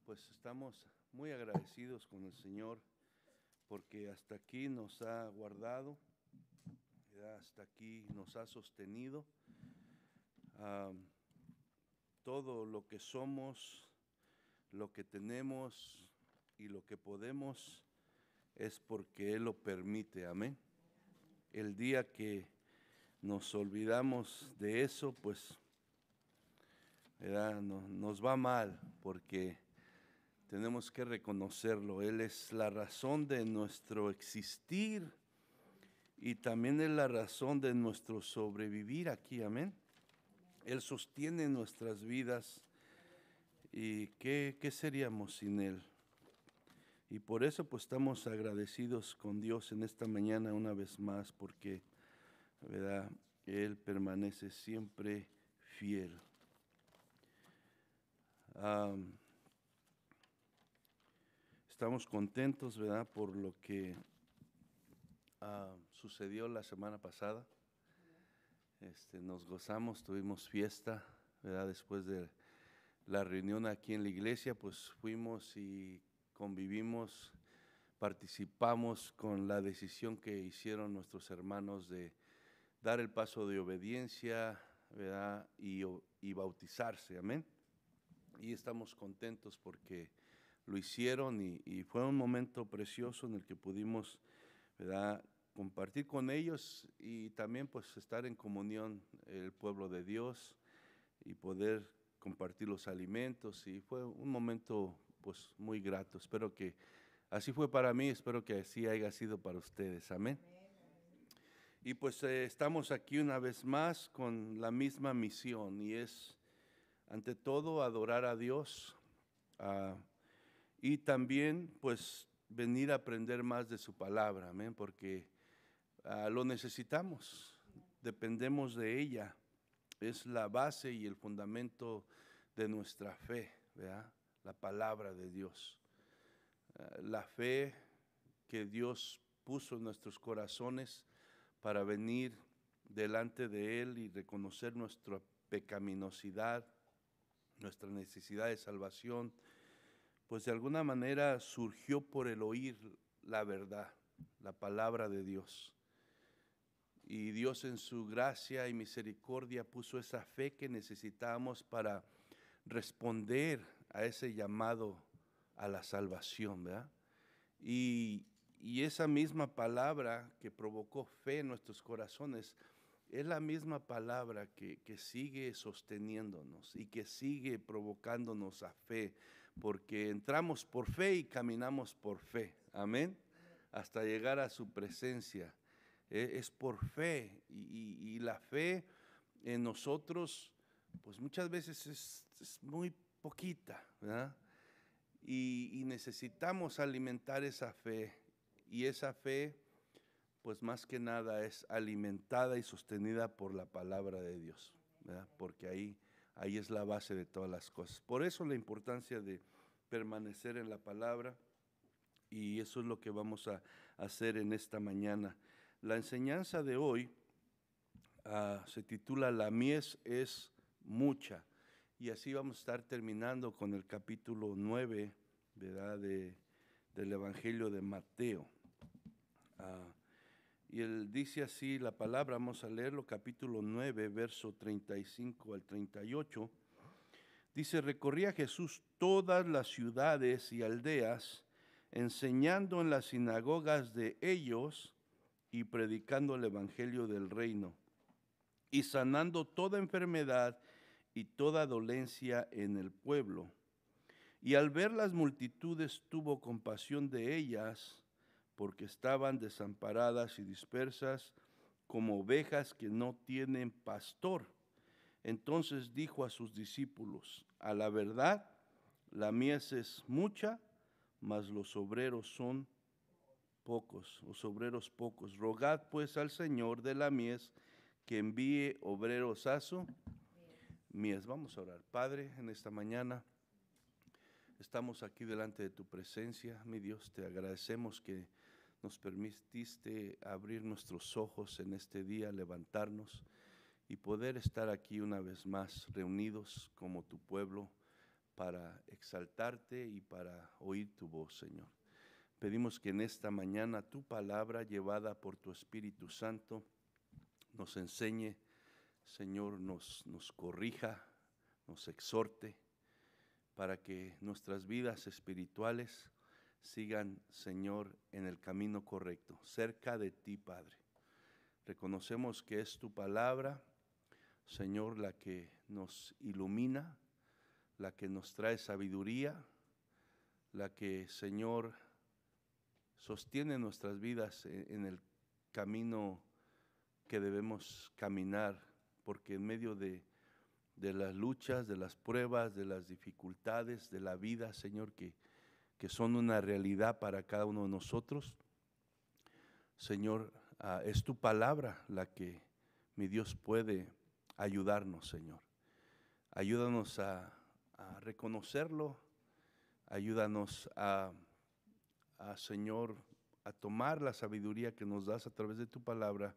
Pues estamos muy agradecidos con el Señor porque hasta aquí nos ha guardado, ¿verdad? Hasta aquí nos ha sostenido. Todo lo que somos, lo que tenemos y lo que podemos es porque Él lo permite, amén. El día que nos olvidamos de eso, pues, ¿verdad? Nos va mal porque tenemos que reconocerlo. Él es la razón de nuestro existir y también es la razón de nuestro sobrevivir aquí, amén. Él sostiene nuestras vidas y ¿qué seríamos sin Él? Y por eso pues estamos agradecidos con Dios en esta mañana una vez más porque, ¿verdad? Él permanece siempre fiel. Estamos contentos, ¿verdad? Por lo que sucedió la semana pasada. Nos gozamos, tuvimos fiesta, ¿verdad? Después de la reunión aquí en la iglesia, pues fuimos y convivimos, participamos con la decisión que hicieron nuestros hermanos de dar el paso de obediencia, ¿verdad? Y bautizarse, amén. Y estamos contentos porque lo hicieron y fue un momento precioso en el que pudimos, ¿verdad?, compartir con ellos y también pues estar en comunión el pueblo de Dios y poder compartir los alimentos, y fue un momento pues muy grato. Espero que así fue para mí, espero que así haya sido para ustedes, amén. Y pues estamos aquí una vez más con la misma misión, y es ante todo adorar a Dios, y también pues venir a aprender más de su palabra, amén, porque lo necesitamos, dependemos de ella, es la base y el fundamento de nuestra fe, ¿verdad? La palabra de Dios. La fe que Dios puso en nuestros corazones para venir delante de Él y reconocer nuestra pecaminosidad, nuestra necesidad de salvación, pues de alguna manera surgió por el oír la verdad, la palabra de Dios. Y Dios en su gracia y misericordia puso esa fe que necesitábamos para responder a ese llamado a la salvación, ¿verdad? Y esa misma palabra que provocó fe en nuestros corazones es la misma palabra que sigue sosteniéndonos y que sigue provocándonos a fe, porque entramos por fe y caminamos por fe, amén, hasta llegar a su presencia. Es por fe, y la fe en nosotros pues muchas veces es muy poquita, ¿verdad? Y necesitamos alimentar esa fe, y esa fe pues más que nada es alimentada y sostenida por la palabra de Dios, ¿verdad? Porque ahí es la base de todas las cosas. Por eso la importancia de permanecer en la palabra, y eso es lo que vamos a hacer en esta mañana. La enseñanza de hoy se titula La mies es mucha, y así vamos a estar terminando con el capítulo 9, ¿verdad?, del Evangelio de Mateo. Y él dice así la palabra, vamos a leerlo, capítulo 9, verso 35 al 38. Dice: recorría Jesús todas las ciudades y aldeas, enseñando en las sinagogas de ellos y predicando el evangelio del reino, y sanando toda enfermedad y toda dolencia en el pueblo. Y al ver las multitudes tuvo compasión de ellas, porque estaban desamparadas y dispersas como ovejas que no tienen pastor. Entonces dijo a sus discípulos: a la verdad, la mies es mucha, mas los obreros son pocos, los obreros pocos. Rogad pues al Señor de la mies que envíe obreros a su mies. Vamos a orar. Padre, en esta mañana estamos aquí delante de tu presencia, mi Dios. Te agradecemos que nos permitiste abrir nuestros ojos en este día, levantarnos y poder estar aquí una vez más reunidos como tu pueblo para exaltarte y para oír tu voz, Señor. Pedimos que en esta mañana tu palabra, llevada por tu Espíritu Santo, nos enseñe, Señor, nos corrija, nos exhorte, para que nuestras vidas espirituales sigan, Señor, en el camino correcto, cerca de ti, Padre. Reconocemos que es tu palabra, Señor, la que nos ilumina, la que nos trae sabiduría, la que, Señor, sostiene nuestras vidas en el camino que debemos caminar, porque en medio de las luchas, de las pruebas, de las dificultades de la vida, Señor, que son una realidad para cada uno de nosotros, Señor, es tu palabra la que, mi Dios, puede ayudarnos, Señor. Ayúdanos a reconocerlo, ayúdanos Señor, a tomar la sabiduría que nos das a través de tu palabra,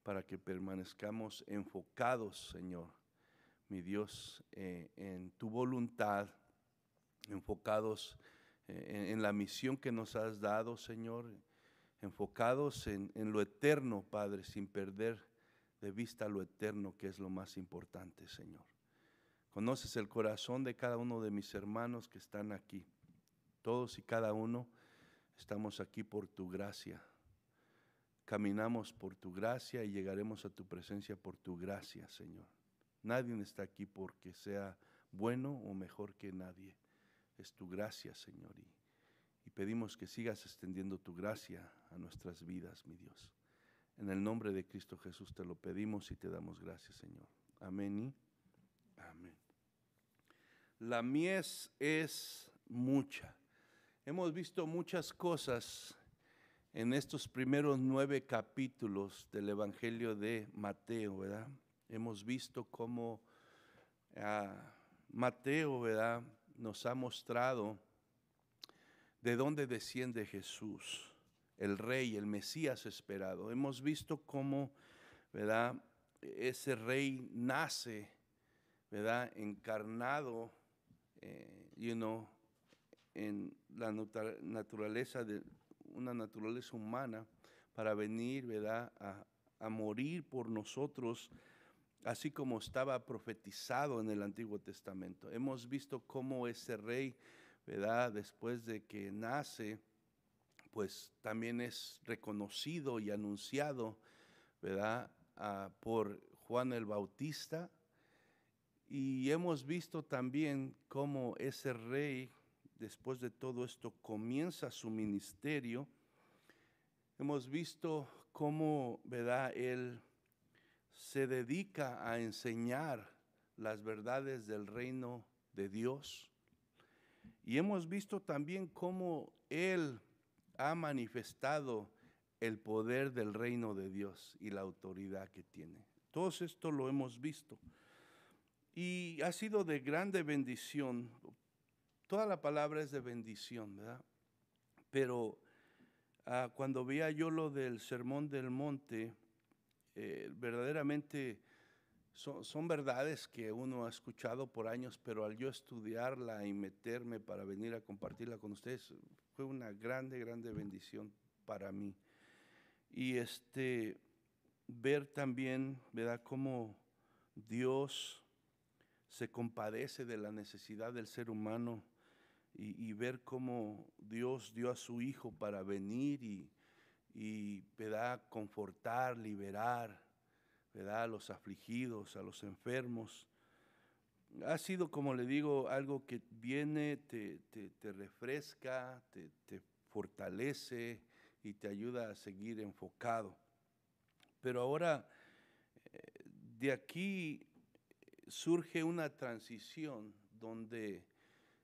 para que permanezcamos enfocados, Señor, mi Dios, en tu voluntad, enfocados en la misión que nos has dado, Señor, enfocados en lo eterno, Padre, sin perder de vista lo eterno, que es lo más importante, Señor. Conoces el corazón de cada uno de mis hermanos que están aquí. Todos y cada uno estamos aquí por tu gracia. Caminamos por tu gracia y llegaremos a tu presencia por tu gracia, Señor. Nadie está aquí porque sea bueno o mejor que nadie. Es tu gracia, Señor, y pedimos que sigas extendiendo tu gracia a nuestras vidas, mi Dios. En el nombre de Cristo Jesús te lo pedimos y te damos gracias, Señor. Amén y amén. La mies es mucha. Hemos visto muchas cosas en estos primeros 9 capítulos del Evangelio de Mateo, ¿verdad? Hemos visto cómo Mateo, ¿verdad?, nos ha mostrado de dónde desciende Jesús, el Rey, el Mesías esperado. Hemos visto cómo, ¿verdad?, ese Rey nace, ¿verdad?, encarnado, en la naturaleza de una naturaleza humana, para venir, ¿verdad?, a morir por nosotros, así como estaba profetizado en el Antiguo Testamento. Hemos visto cómo ese Rey, ¿verdad?, después de que nace, pues también es reconocido y anunciado, ¿verdad?, por Juan el Bautista. Y hemos visto también cómo ese Rey, después de todo esto, comienza su ministerio. Hemos visto cómo, ¿verdad?, él se dedica a enseñar las verdades del reino de Dios. Y hemos visto también cómo él ha manifestado el poder del reino de Dios y la autoridad que tiene. Todo esto lo hemos visto. Y ha sido de grande bendición. Toda la palabra es de bendición, ¿verdad? Pero cuando veía yo lo del Sermón del Monte, verdaderamente son verdades que uno ha escuchado por años, pero al yo estudiarla y meterme para venir a compartirla con ustedes, fue una grande bendición para mí. Y ver también, ¿verdad?, cómo Dios se compadece de la necesidad del ser humano, y ver cómo Dios dio a su Hijo para venir y ¿verdad?, confortar, liberar, ¿verdad?, a los afligidos, a los enfermos. Ha sido, como le digo, algo que viene, te refresca, te fortalece y te ayuda a seguir enfocado. Pero ahora, de aquí surge una transición, donde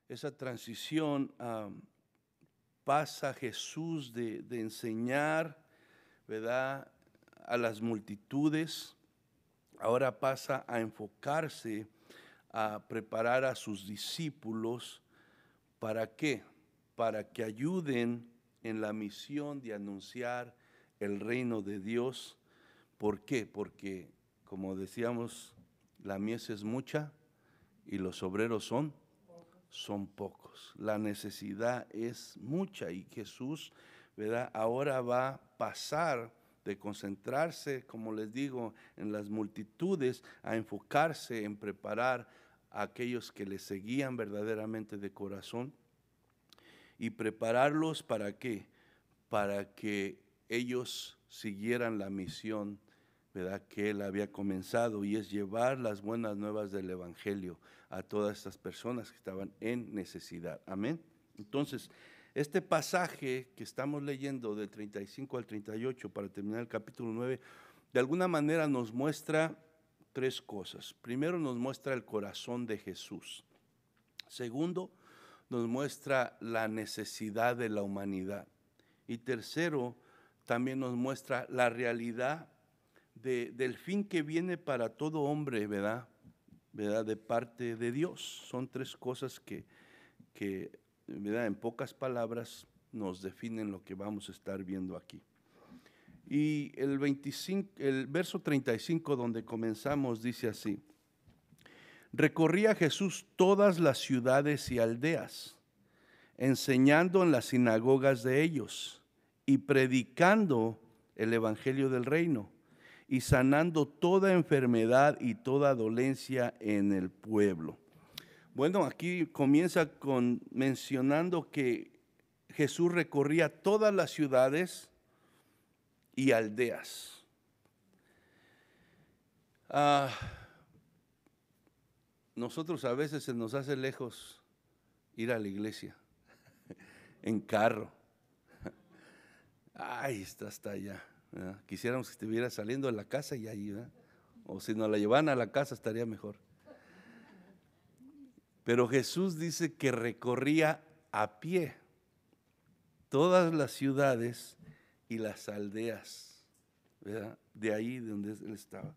esa transición pasa Jesús de enseñar, ¿verdad?, a las multitudes, ahora pasa a enfocarse a preparar a sus discípulos. ¿Para qué? Para que ayuden en la misión de anunciar el reino de Dios. ¿Por qué? Porque, como decíamos, la mies es mucha y los obreros son son pocos. La necesidad es mucha y Jesús, ¿verdad?, ahora va a pasar de concentrarse, como les digo, en las multitudes, a enfocarse en preparar a aquellos que le seguían verdaderamente de corazón y prepararlos ¿para qué? Para que ellos siguieran la misión, ¿verdad?, que él había comenzado, y es llevar las buenas nuevas del evangelio a todas estas personas que estaban en necesidad. Amén. Entonces, este pasaje que estamos leyendo del 35 al 38 para terminar el capítulo 9, de alguna manera nos muestra tres cosas. Primero, nos muestra el corazón de Jesús. Segundo, nos muestra la necesidad de la humanidad. Y tercero, también nos muestra la realidad del fin que viene para todo hombre, ¿verdad? De parte de Dios. Son tres cosas que ¿verdad?, en pocas palabras nos definen lo que vamos a estar viendo aquí. Y el verso 35 donde comenzamos dice así: recorría Jesús todas las ciudades y aldeas, enseñando en las sinagogas de ellos y predicando el evangelio del reino y sanando toda enfermedad y toda dolencia en el pueblo. Bueno, aquí comienza mencionando que Jesús recorría todas las ciudades y aldeas. Nosotros a veces se nos hace lejos ir a la iglesia en carro. Ay, está hasta allá, ¿verdad? Quisiéramos que estuviera saliendo de la casa y ahí, ¿verdad? O si nos la llevan a la casa estaría mejor. Pero Jesús dice que recorría a pie todas las ciudades y las aldeas, ¿verdad?, de ahí donde él estaba.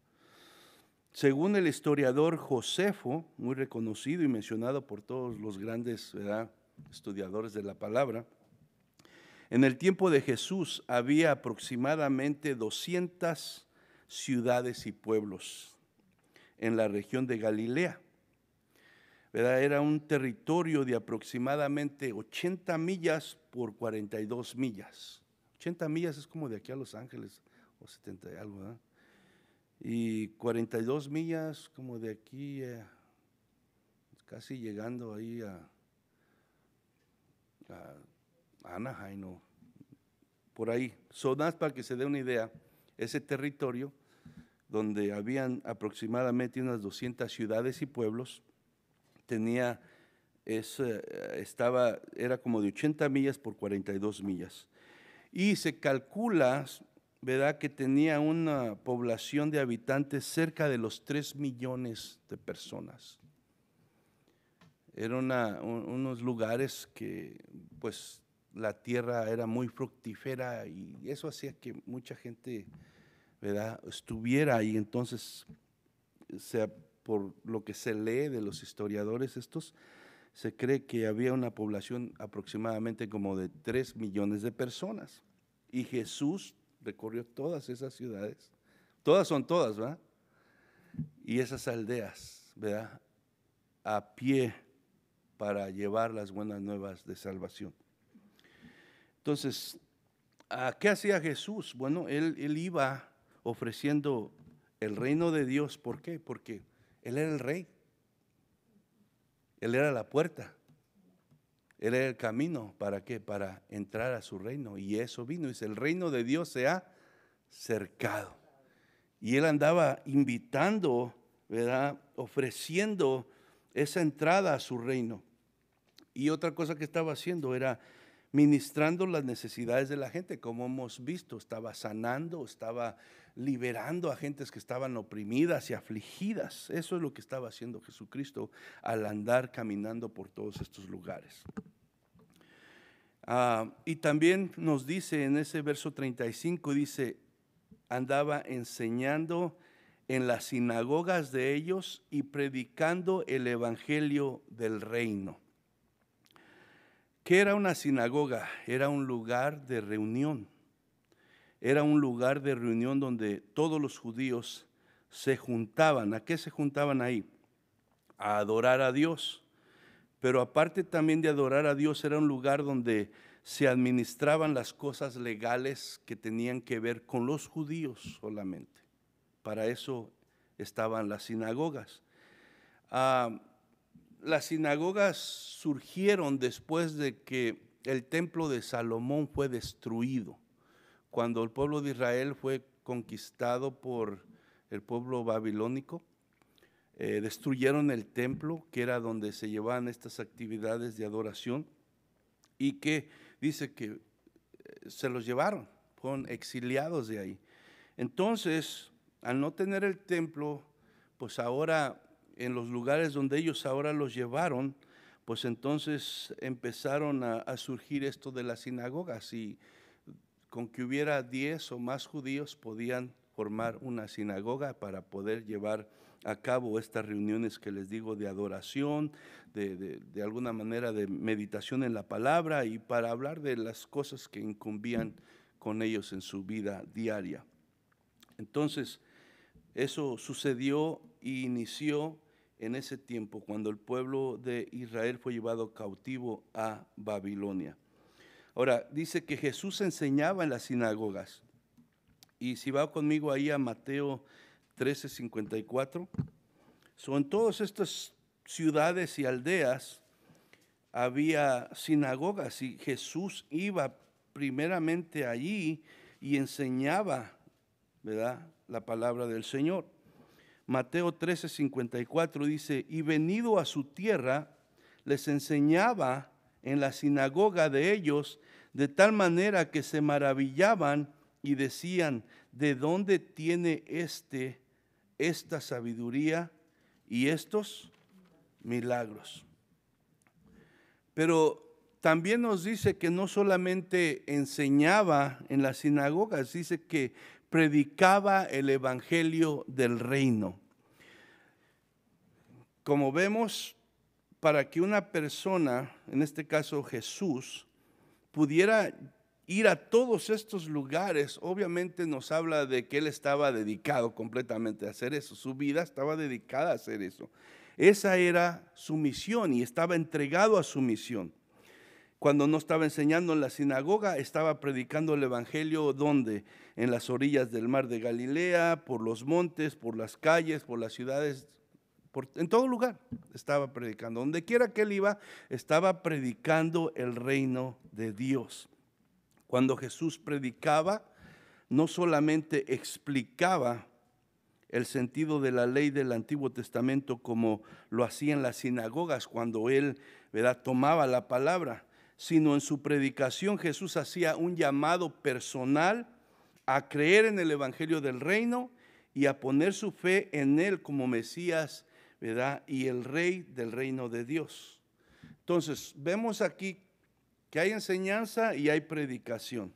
Según el historiador Josefo, muy reconocido y mencionado por todos los grandes, ¿verdad?, estudiadores de la palabra, en el tiempo de Jesús había aproximadamente 200 ciudades y pueblos en la región de Galilea, ¿verdad? Era un territorio de aproximadamente 80 millas por 42 millas. 80 millas es como de aquí a Los Ángeles, o 70 y algo, ¿verdad? Y 42 millas como de aquí, casi llegando ahí a Anaheim, o por ahí. Nada para que se dé una idea, ese territorio donde habían aproximadamente unas 200 ciudades y pueblos, era como de 80 millas por 42 millas. Y se calcula, ¿verdad?, que tenía una población de habitantes cerca de los 3 millones de personas. Eran unos lugares que, pues, la tierra era muy fructífera y eso hacía que mucha gente, ¿verdad?, estuviera ahí. Entonces, por lo que se lee de los historiadores estos, se cree que había una población aproximadamente como de 3 millones de personas. Y Jesús recorrió todas esas ciudades, todas, ¿verdad?, y esas aldeas, ¿verdad?, a pie para llevar las buenas nuevas de salvación. Entonces, ¿qué hacía Jesús? Bueno, él iba ofreciendo el reino de Dios. ¿Por qué? Porque Él era el rey. Él era la puerta. Él era el camino. ¿Para qué? Para entrar a su reino. Y eso vino. Dice, el reino de Dios se ha cercado. Y Él andaba invitando, ¿verdad?, ofreciendo esa entrada a su reino. Y otra cosa que estaba haciendo era ministrando las necesidades de la gente, como hemos visto. Estaba sanando, estaba liberando a gentes que estaban oprimidas y afligidas. Eso es lo que estaba haciendo Jesucristo al andar caminando por todos estos lugares. Y también nos dice en ese verso 35, dice, andaba enseñando en las sinagogas de ellos y predicando el evangelio del reino. ¿Qué era una sinagoga? Era un lugar de reunión. Era un lugar de reunión donde todos los judíos se juntaban. ¿A qué se juntaban ahí? A adorar a Dios. pero aparte también de adorar a Dios, era un lugar donde se administraban las cosas legales que tenían que ver con los judíos solamente. Para eso estaban las sinagogas. Las sinagogas surgieron después de que el templo de Salomón fue destruido. Cuando el pueblo de Israel fue conquistado por el pueblo babilónico, destruyeron el templo, que era donde se llevaban estas actividades de adoración, y que dice que se los llevaron, fueron exiliados de ahí. Entonces, al no tener el templo, pues ahora en los lugares donde ellos ahora los llevaron, pues entonces empezaron a surgir esto de las sinagogas, y con que hubiera 10 o más judíos podían formar una sinagoga para poder llevar a cabo estas reuniones que les digo de adoración, de alguna manera de meditación en la palabra, y para hablar de las cosas que incumbían con ellos en su vida diaria. Entonces, eso sucedió y inició en ese tiempo, cuando el pueblo de Israel fue llevado cautivo a Babilonia. Ahora, dice que Jesús enseñaba en las sinagogas. Y si va conmigo ahí a Mateo 13:54, en todas estas ciudades y aldeas había sinagogas, y Jesús iba primeramente allí y enseñaba, ¿verdad?, la palabra del Señor. Mateo 13:54 dice: y venido a su tierra, les enseñaba en la sinagoga de ellos, de tal manera que se maravillaban y decían: ¿de dónde tiene esta sabiduría y estos milagros? Pero también nos dice que no solamente enseñaba en las sinagogas, dice que predicaba el evangelio del reino. Como vemos, para que una persona, en este caso Jesús, pudiera ir a todos estos lugares, obviamente nos habla de que él estaba dedicado completamente a hacer eso. Su vida estaba dedicada a hacer eso. Esa era su misión, y estaba entregado a su misión. Cuando no estaba enseñando en la sinagoga, estaba predicando el evangelio, ¿dónde? En las orillas del mar de Galilea, por los montes, por las calles, por las ciudades, en todo lugar estaba predicando. Donde quiera que él iba, estaba predicando el reino de Dios. Cuando Jesús predicaba, no solamente explicaba el sentido de la ley del Antiguo Testamento como lo hacía en las sinagogas cuando él, ¿verdad?, tomaba la palabra, sino en su predicación Jesús hacía un llamado personal a creer en el evangelio del reino y a poner su fe en él como Mesías, ¿verdad?, y el rey del reino de Dios. Entonces, vemos aquí que hay enseñanza y hay predicación,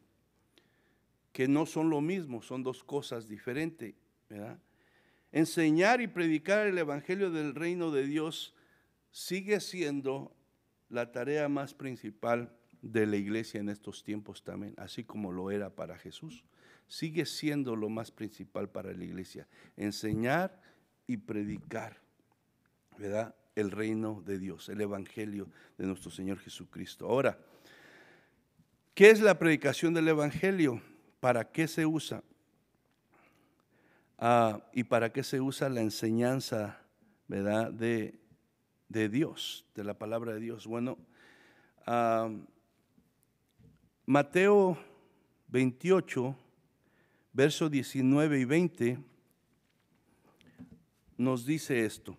que no son lo mismo, son dos cosas diferentes, ¿verdad? Enseñar y predicar el evangelio del reino de Dios sigue siendo la tarea más principal de la iglesia en estos tiempos también, así como lo era para Jesús. Sigue siendo lo más principal para la iglesia, enseñar y predicar, ¿verdad?, el reino de Dios, el evangelio de nuestro Señor Jesucristo. Ahora, ¿qué es la predicación del evangelio? ¿Para qué se usa? ¿Y para qué se usa la enseñanza, ¿verdad?, de Dios, de la palabra de Dios? Bueno, Mateo 28, versos 19 y 20, nos dice esto.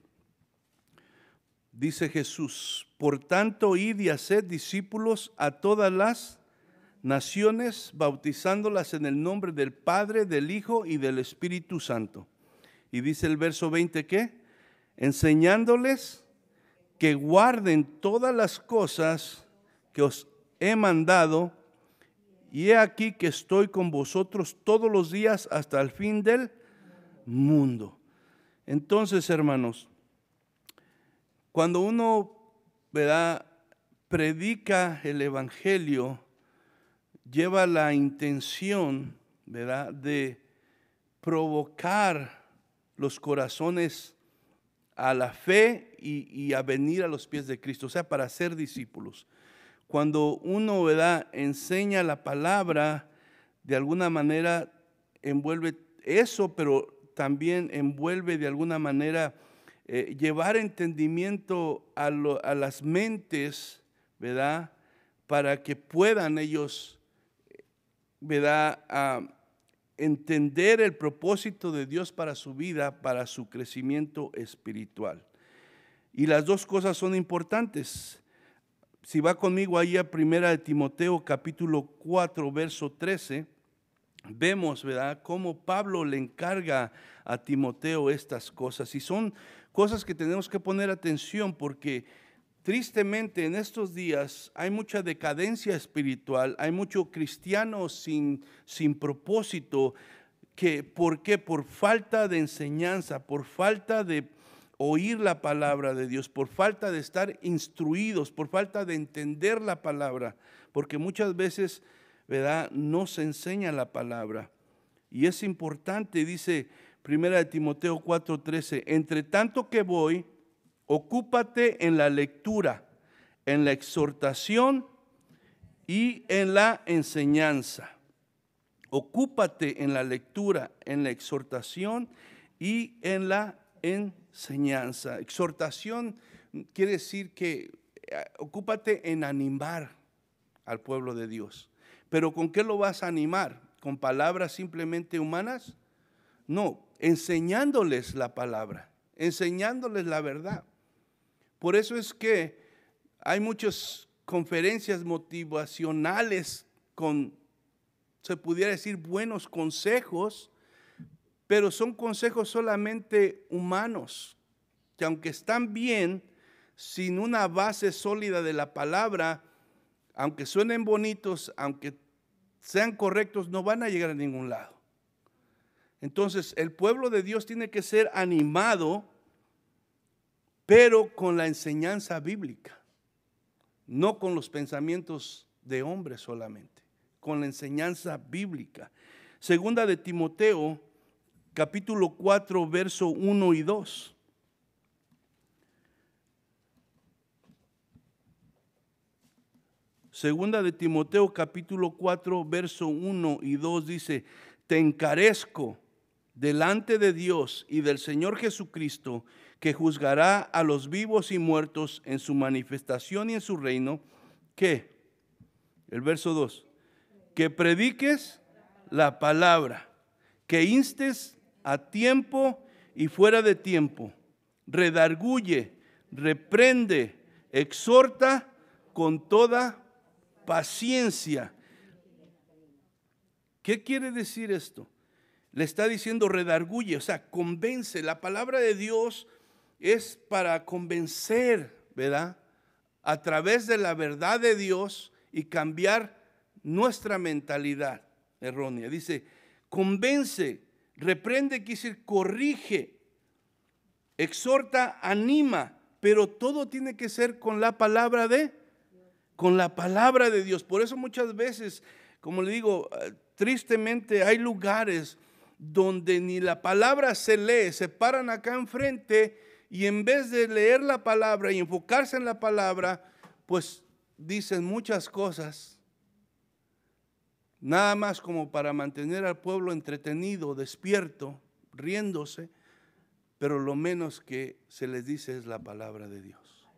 Dice Jesús: por tanto, id y haced discípulos a todas las naciones, bautizándolas en el nombre del Padre, del Hijo y del Espíritu Santo. Y dice el verso 20, ¿qué? Enseñándoles que guarden todas las cosas que os he mandado, y he aquí que estoy con vosotros todos los días hasta el fin del mundo. Entonces, hermanos, cuando uno, ¿verdad?, predica el evangelio, lleva la intención, ¿verdad?, de provocar los corazones a la fe y a venir a los pies de Cristo, o sea, para ser discípulos. Cuando uno, ¿verdad?, enseña la palabra, de alguna manera envuelve eso, pero también envuelve de alguna manera llevar entendimiento a las mentes, ¿verdad?, para que puedan ellos, ¿verdad?, entender el propósito de Dios para su vida, para su crecimiento espiritual. Y las dos cosas son importantes. Si va conmigo ahí a 1 Timoteo capítulo 4, verso 13, vemos, ¿verdad?, cómo Pablo le encarga a Timoteo estas cosas. Y son cosas que tenemos que poner atención porque tristemente en estos días hay mucha decadencia espiritual, hay mucho cristiano sin propósito. ¿Por qué? Por falta de enseñanza, por falta de oír la palabra de Dios, por falta de estar instruidos, por falta de entender la palabra, porque muchas veces, ¿verdad?, no se enseña la palabra. Y es importante, dice 1 Timoteo 4:13, entre tanto que voy, ocúpate en la lectura, en la exhortación y en la enseñanza. Ocúpate en la lectura, en la exhortación y en la enseñanza. Exhortación quiere decir que ocúpate en animar al pueblo de Dios. ¿Pero con qué lo vas a animar? ¿Con palabras simplemente humanas? No, enseñándoles la palabra, enseñándoles la verdad. Por eso es que hay muchas conferencias motivacionales con, se pudiera decir, buenos consejos, pero son consejos solamente humanos, que aunque están bien, sin una base sólida de la palabra, aunque suenen bonitos, aunque sean correctos, no van a llegar a ningún lado. Entonces, el pueblo de Dios tiene que ser animado, pero con la enseñanza bíblica, no con los pensamientos de hombres solamente, con la enseñanza bíblica. Segunda de Timoteo, capítulo 4, verso 1 y 2. Segunda de Timoteo, capítulo 4, verso 1 y 2 dice: te encarezco delante de Dios y del Señor Jesucristo, que juzgará a los vivos y muertos en su manifestación y en su reino. ¿Qué? El verso 2. Que prediques la palabra, que instes a tiempo y fuera de tiempo, redarguye, reprende, exhorta con toda paciencia. ¿Qué quiere decir esto? Le está diciendo redarguye, o sea, convence. La palabra de Dios es para convencer, ¿verdad?, a través de la verdad de Dios y cambiar nuestra mentalidad errónea. Dice, convence, reprende, quiere decir corrige, exhorta, anima, pero todo tiene que ser con la palabra de Dios. Por eso muchas veces, como le digo, tristemente hay lugares donde ni la palabra se lee, se paran acá enfrente y en vez de leer la palabra y enfocarse en la palabra, pues dicen muchas cosas, nada más como para mantener al pueblo entretenido, despierto, riéndose, pero lo menos que se les dice es la palabra de Dios.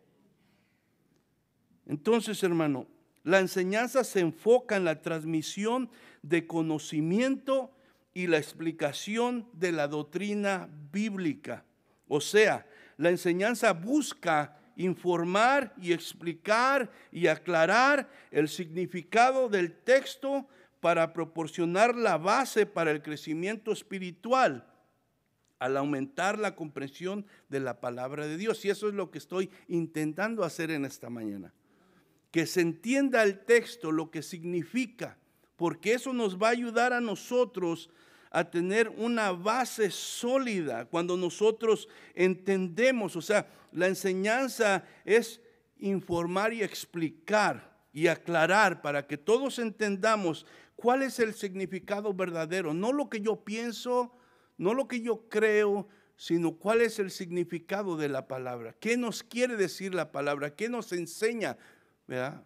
Entonces, hermano, la enseñanza se enfoca en la transmisión de conocimiento y la explicación de la doctrina bíblica. O sea, la enseñanza busca informar y explicar y aclarar el significado del texto para proporcionar la base para el crecimiento espiritual al aumentar la comprensión de la palabra de Dios. Y eso es lo que estoy intentando hacer en esta mañana. Que se entienda el texto, lo que significa, porque eso nos va a ayudar a nosotros a tener una base sólida cuando nosotros entendemos. O sea, la enseñanza es informar y explicar y aclarar para que todos entendamos cuál es el significado verdadero, no lo que yo pienso, no lo que yo creo, sino cuál es el significado de la palabra. ¿Qué nos quiere decir la palabra? ¿Qué nos enseña? ¿Verdad?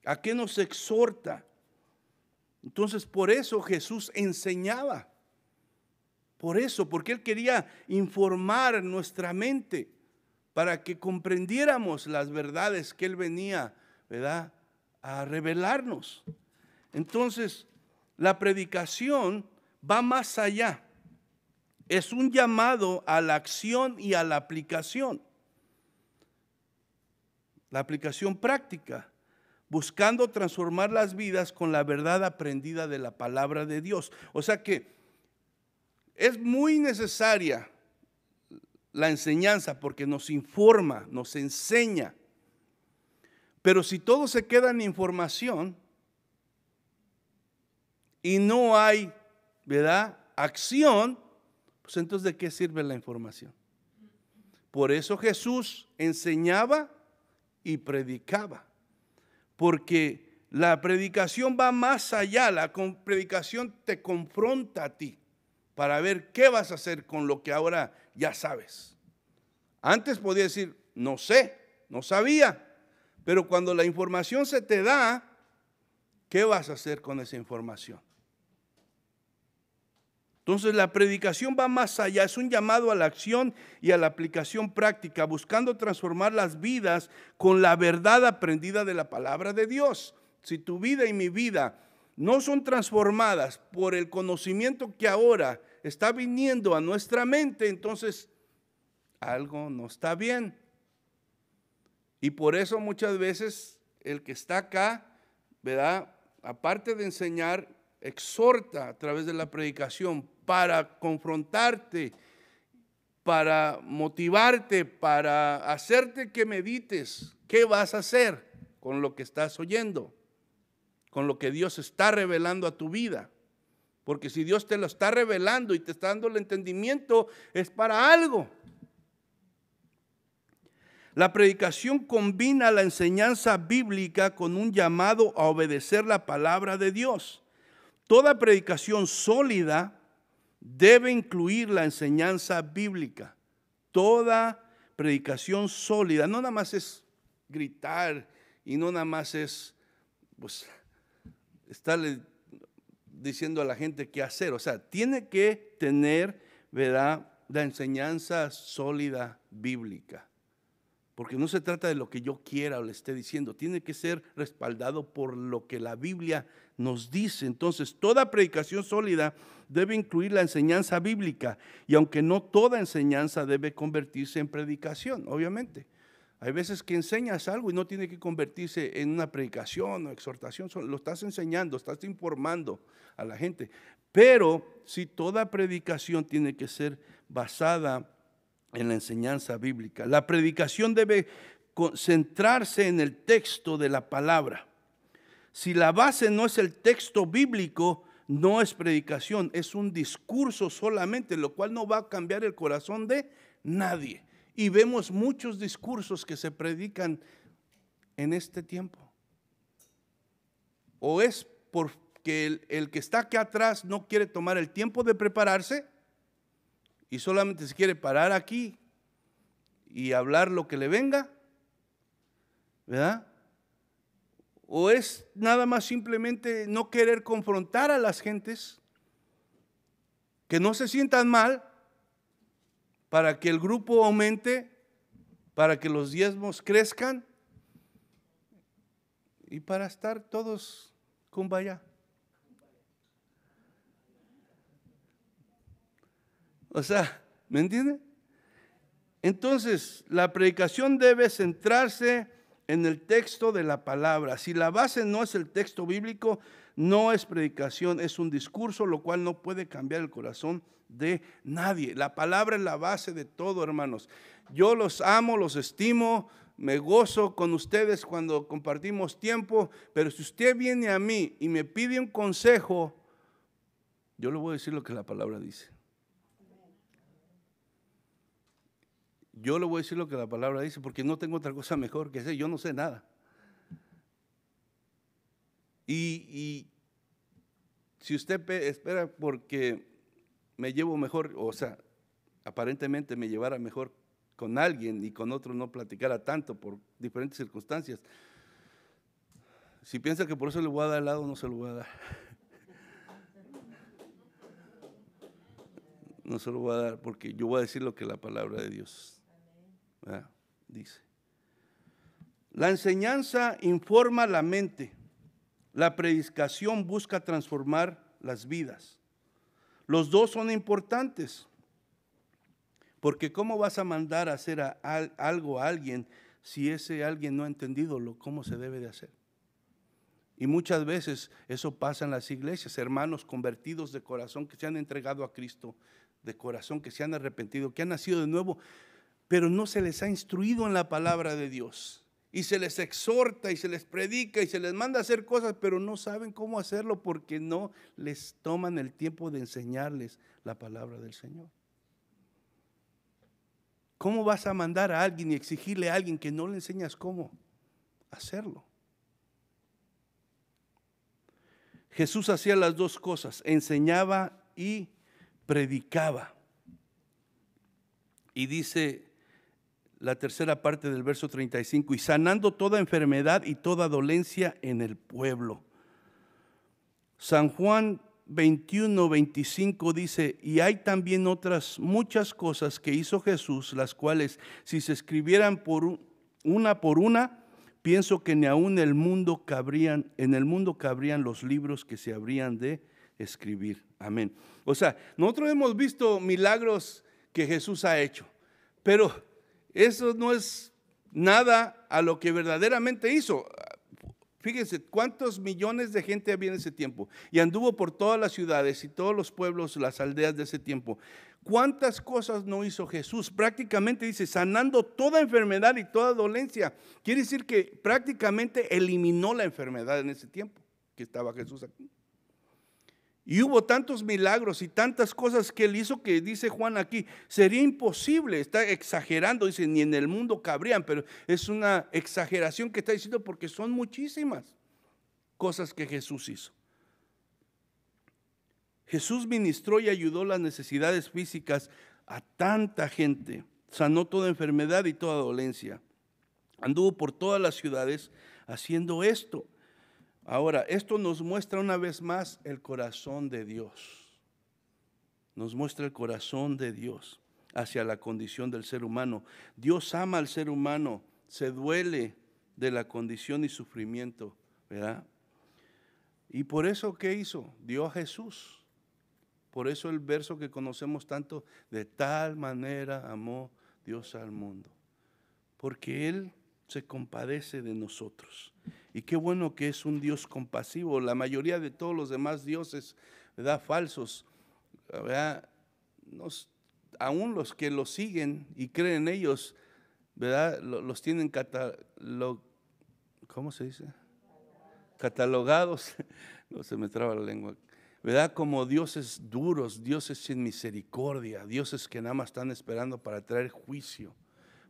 ¿A qué nos exhorta? Entonces, por eso Jesús enseñaba. Por eso, porque Él quería informar nuestra mente para que comprendiéramos las verdades que Él venía, ¿verdad?, a revelarnos. Entonces, la predicación va más allá. Es un llamado a la acción y a la aplicación. La aplicación práctica, buscando transformar las vidas con la verdad aprendida de la palabra de Dios. O sea que es muy necesaria la enseñanza porque nos informa, nos enseña. Pero si todo se queda en información y no hay, ¿verdad?, acción, pues entonces ¿de qué sirve la información? Por eso Jesús enseñaba y predicaba. Porque la predicación va más allá, la predicación te confronta a ti para ver qué vas a hacer con lo que ahora ya sabes. Antes podía decir, no sé, no sabía, pero cuando la información se te da, ¿qué vas a hacer con esa información? Entonces la predicación va más allá, es un llamado a la acción y a la aplicación práctica, buscando transformar las vidas con la verdad aprendida de la palabra de Dios. Si tu vida y mi vida no son transformadas por el conocimiento que ahora está viniendo a nuestra mente, entonces algo no está bien. Y por eso muchas veces el que está acá, ¿verdad?, aparte de enseñar, exhorta a través de la predicación para confrontarte, para motivarte, para hacerte que medites qué vas a hacer con lo que estás oyendo, con lo que Dios está revelando a tu vida. Porque si Dios te lo está revelando y te está dando el entendimiento, es para algo. La predicación combina la enseñanza bíblica con un llamado a obedecer la palabra de Dios. Toda predicación sólida debe incluir la enseñanza bíblica. Toda predicación sólida, no nada más es gritar y no nada más es pues estarle diciendo a la gente qué hacer. O sea, tiene que tener, ¿verdad?, la enseñanza sólida bíblica. Porque no se trata de lo que yo quiera o le esté diciendo, tiene que ser respaldado por lo que la Biblia nos dice. Entonces, toda predicación sólida debe incluir la enseñanza bíblica, y aunque no toda enseñanza debe convertirse en predicación, obviamente. Hay veces que enseñas algo y no tiene que convertirse en una predicación o exhortación, lo estás enseñando, estás informando a la gente. Pero si toda predicación tiene que ser basada en la enseñanza bíblica. La predicación debe centrarse en el texto de la palabra. Si la base no es el texto bíblico, no es predicación, es un discurso solamente, lo cual no va a cambiar el corazón de nadie. Y vemos muchos discursos que se predican en este tiempo. O es porque el que está aquí atrás no quiere tomar el tiempo de prepararse y solamente se quiere parar aquí y hablar lo que le venga, ¿verdad? O es nada más simplemente no querer confrontar a las gentes, que no se sientan mal, para que el grupo aumente, para que los diezmos crezcan y para estar todos kumbaya. O sea, ¿me entiende? Entonces, la predicación debe centrarse en el texto de la palabra. Si la base no es el texto bíblico, no es predicación, es un discurso, lo cual no puede cambiar el corazón de nadie. La palabra es la base de todo, hermanos. Yo los amo, los estimo, me gozo con ustedes cuando compartimos tiempo, pero si usted viene a mí y me pide un consejo, yo le voy a decir lo que la palabra dice. Yo le voy a decir lo que la palabra dice, porque no tengo otra cosa mejor que hacer, yo no sé nada. Y si usted espera porque me llevo mejor, o sea, aparentemente me llevara mejor con alguien y con otro no platicara tanto por diferentes circunstancias. Si piensa que por eso le voy a dar helado, no se lo voy a dar. No se lo voy a dar porque yo voy a decir lo que la palabra de Dios dice. La enseñanza informa la mente. La predicación busca transformar las vidas. Los dos son importantes. Porque ¿cómo vas a mandar a hacer algo a alguien si ese alguien no ha entendido cómo se debe de hacer? Y muchas veces eso pasa en las iglesias, hermanos convertidos de corazón que se han entregado a Cristo, de corazón que se han arrepentido, que han nacido de nuevo, pero no se les ha instruido en la palabra de Dios. Y se les exhorta y se les predica y se les manda a hacer cosas, pero no saben cómo hacerlo porque no les toman el tiempo de enseñarles la palabra del Señor. ¿Cómo vas a mandar a alguien y exigirle a alguien que no le enseñas cómo hacerlo? Jesús hacía las dos cosas, enseñaba y predicaba. Y dice la tercera parte del verso 35, y sanando toda enfermedad y toda dolencia en el pueblo. San Juan 21:25 dice, y hay también otras muchas cosas que hizo Jesús, las cuales si se escribieran una por una, pienso que ni aún en el mundo cabrían los libros que se habrían de escribir. Amén. O sea, nosotros hemos visto milagros que Jesús ha hecho, pero eso no es nada a lo que verdaderamente hizo. Fíjense cuántos millones de gente había en ese tiempo y anduvo por todas las ciudades y todos los pueblos, las aldeas de ese tiempo. ¿Cuántas cosas no hizo Jesús? Prácticamente dice, sanando toda enfermedad y toda dolencia. Quiere decir que prácticamente eliminó la enfermedad en ese tiempo que estaba Jesús aquí. Y hubo tantos milagros y tantas cosas que él hizo que dice Juan aquí, sería imposible, está exagerando, dice, ni en el mundo cabrían, pero es una exageración que está diciendo porque son muchísimas cosas que Jesús hizo. Jesús ministró y ayudó las necesidades físicas a tanta gente, sanó toda enfermedad y toda dolencia, anduvo por todas las ciudades haciendo esto. Ahora, esto nos muestra una vez más el corazón de Dios. Nos muestra el corazón de Dios hacia la condición del ser humano. Dios ama al ser humano, se duele de la condición y sufrimiento, ¿verdad? Y por eso, ¿qué hizo? Dio a Jesús. Por eso el verso que conocemos tanto, de tal manera amó Dios al mundo. Porque Él se compadece de nosotros. Y qué bueno que es un Dios compasivo. La mayoría de todos los demás dioses, ¿verdad?, falsos, ¿verdad?, aún los que los siguen y creen en ellos, ¿verdad?, los tienen ¿cómo se dice? Catalogados, no se me traba la lengua, ¿verdad?, como dioses duros, dioses sin misericordia, dioses que nada más están esperando para traer juicio.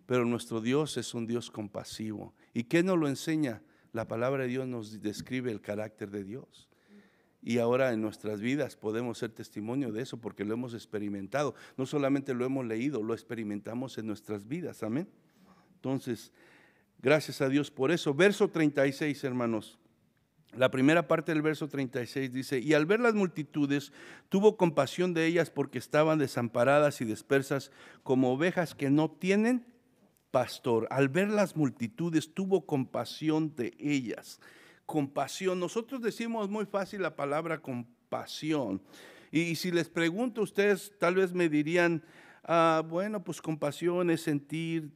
Pero nuestro Dios es un Dios compasivo. ¿Y qué nos lo enseña? La palabra de Dios nos describe el carácter de Dios. Y ahora en nuestras vidas podemos ser testimonio de eso porque lo hemos experimentado. No solamente lo hemos leído, lo experimentamos en nuestras vidas. Amén. Entonces, gracias a Dios por eso. Verso 36, hermanos. La primera parte del verso 36 dice, y al ver las multitudes, tuvo compasión de ellas porque estaban desamparadas y dispersas como ovejas que no tienen pastor. Al ver las multitudes, tuvo compasión de ellas. Compasión. Nosotros decimos muy fácil la palabra compasión. Y si les pregunto, ustedes tal vez me dirían, bueno, pues compasión es sentir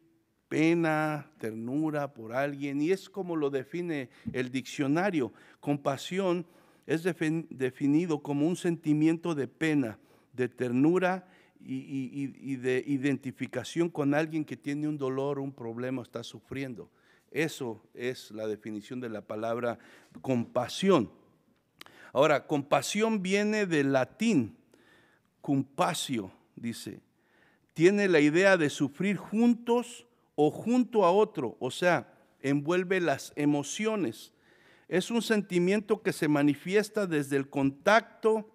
pena, ternura por alguien. Y es como lo define el diccionario. Compasión es definido como un sentimiento de pena, de ternura y de identificación con alguien que tiene un dolor, un problema, está sufriendo. Eso es la definición de la palabra compasión. Ahora, compasión viene del latín, compasio, dice. Tiene la idea de sufrir juntos o junto a otro, o sea, envuelve las emociones. Es un sentimiento que se manifiesta desde el contacto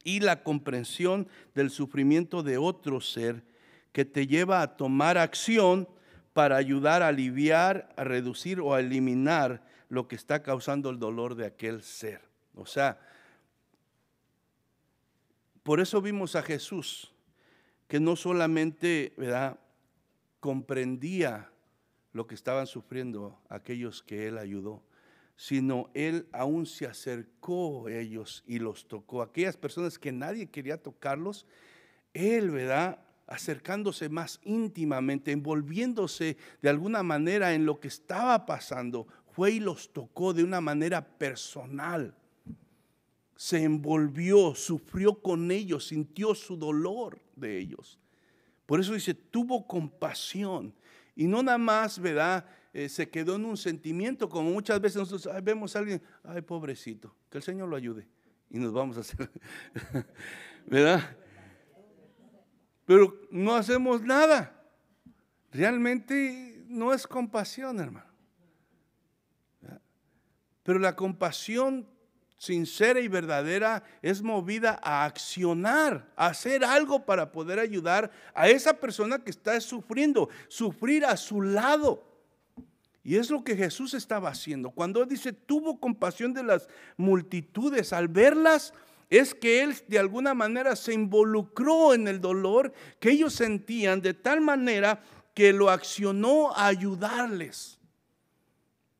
y la comprensión del sufrimiento de otro ser que te lleva a tomar acción para ayudar a aliviar, a reducir o a eliminar lo que está causando el dolor de aquel ser. O sea, por eso vimos a Jesús, que no solamente, ¿verdad?, comprendía lo que estaban sufriendo aquellos que Él ayudó, sino Él aún se acercó a ellos y los tocó. Aquellas personas que nadie quería tocarlos, Él, ¿verdad?, acercándose más íntimamente, envolviéndose de alguna manera en lo que estaba pasando, fue y los tocó de una manera personal. Se envolvió, sufrió con ellos, sintió su dolor de ellos. Por eso dice, tuvo compasión. Y no nada más, ¿verdad?, se quedó en un sentimiento, como muchas veces nosotros vemos a alguien, ay, pobrecito, que el Señor lo ayude. Y nos vamos a hacer, ¿verdad? Pero no hacemos nada. Realmente no es compasión, hermano. ¿Verdad? Pero la compasión sincera y verdadera es movida a accionar, a hacer algo para poder ayudar a esa persona que está sufriendo, sufrir a su lado. Y es lo que Jesús estaba haciendo. Cuando dice tuvo compasión de las multitudes, al verlas, es que Él de alguna manera se involucró en el dolor que ellos sentían, de tal manera que lo accionó a ayudarles,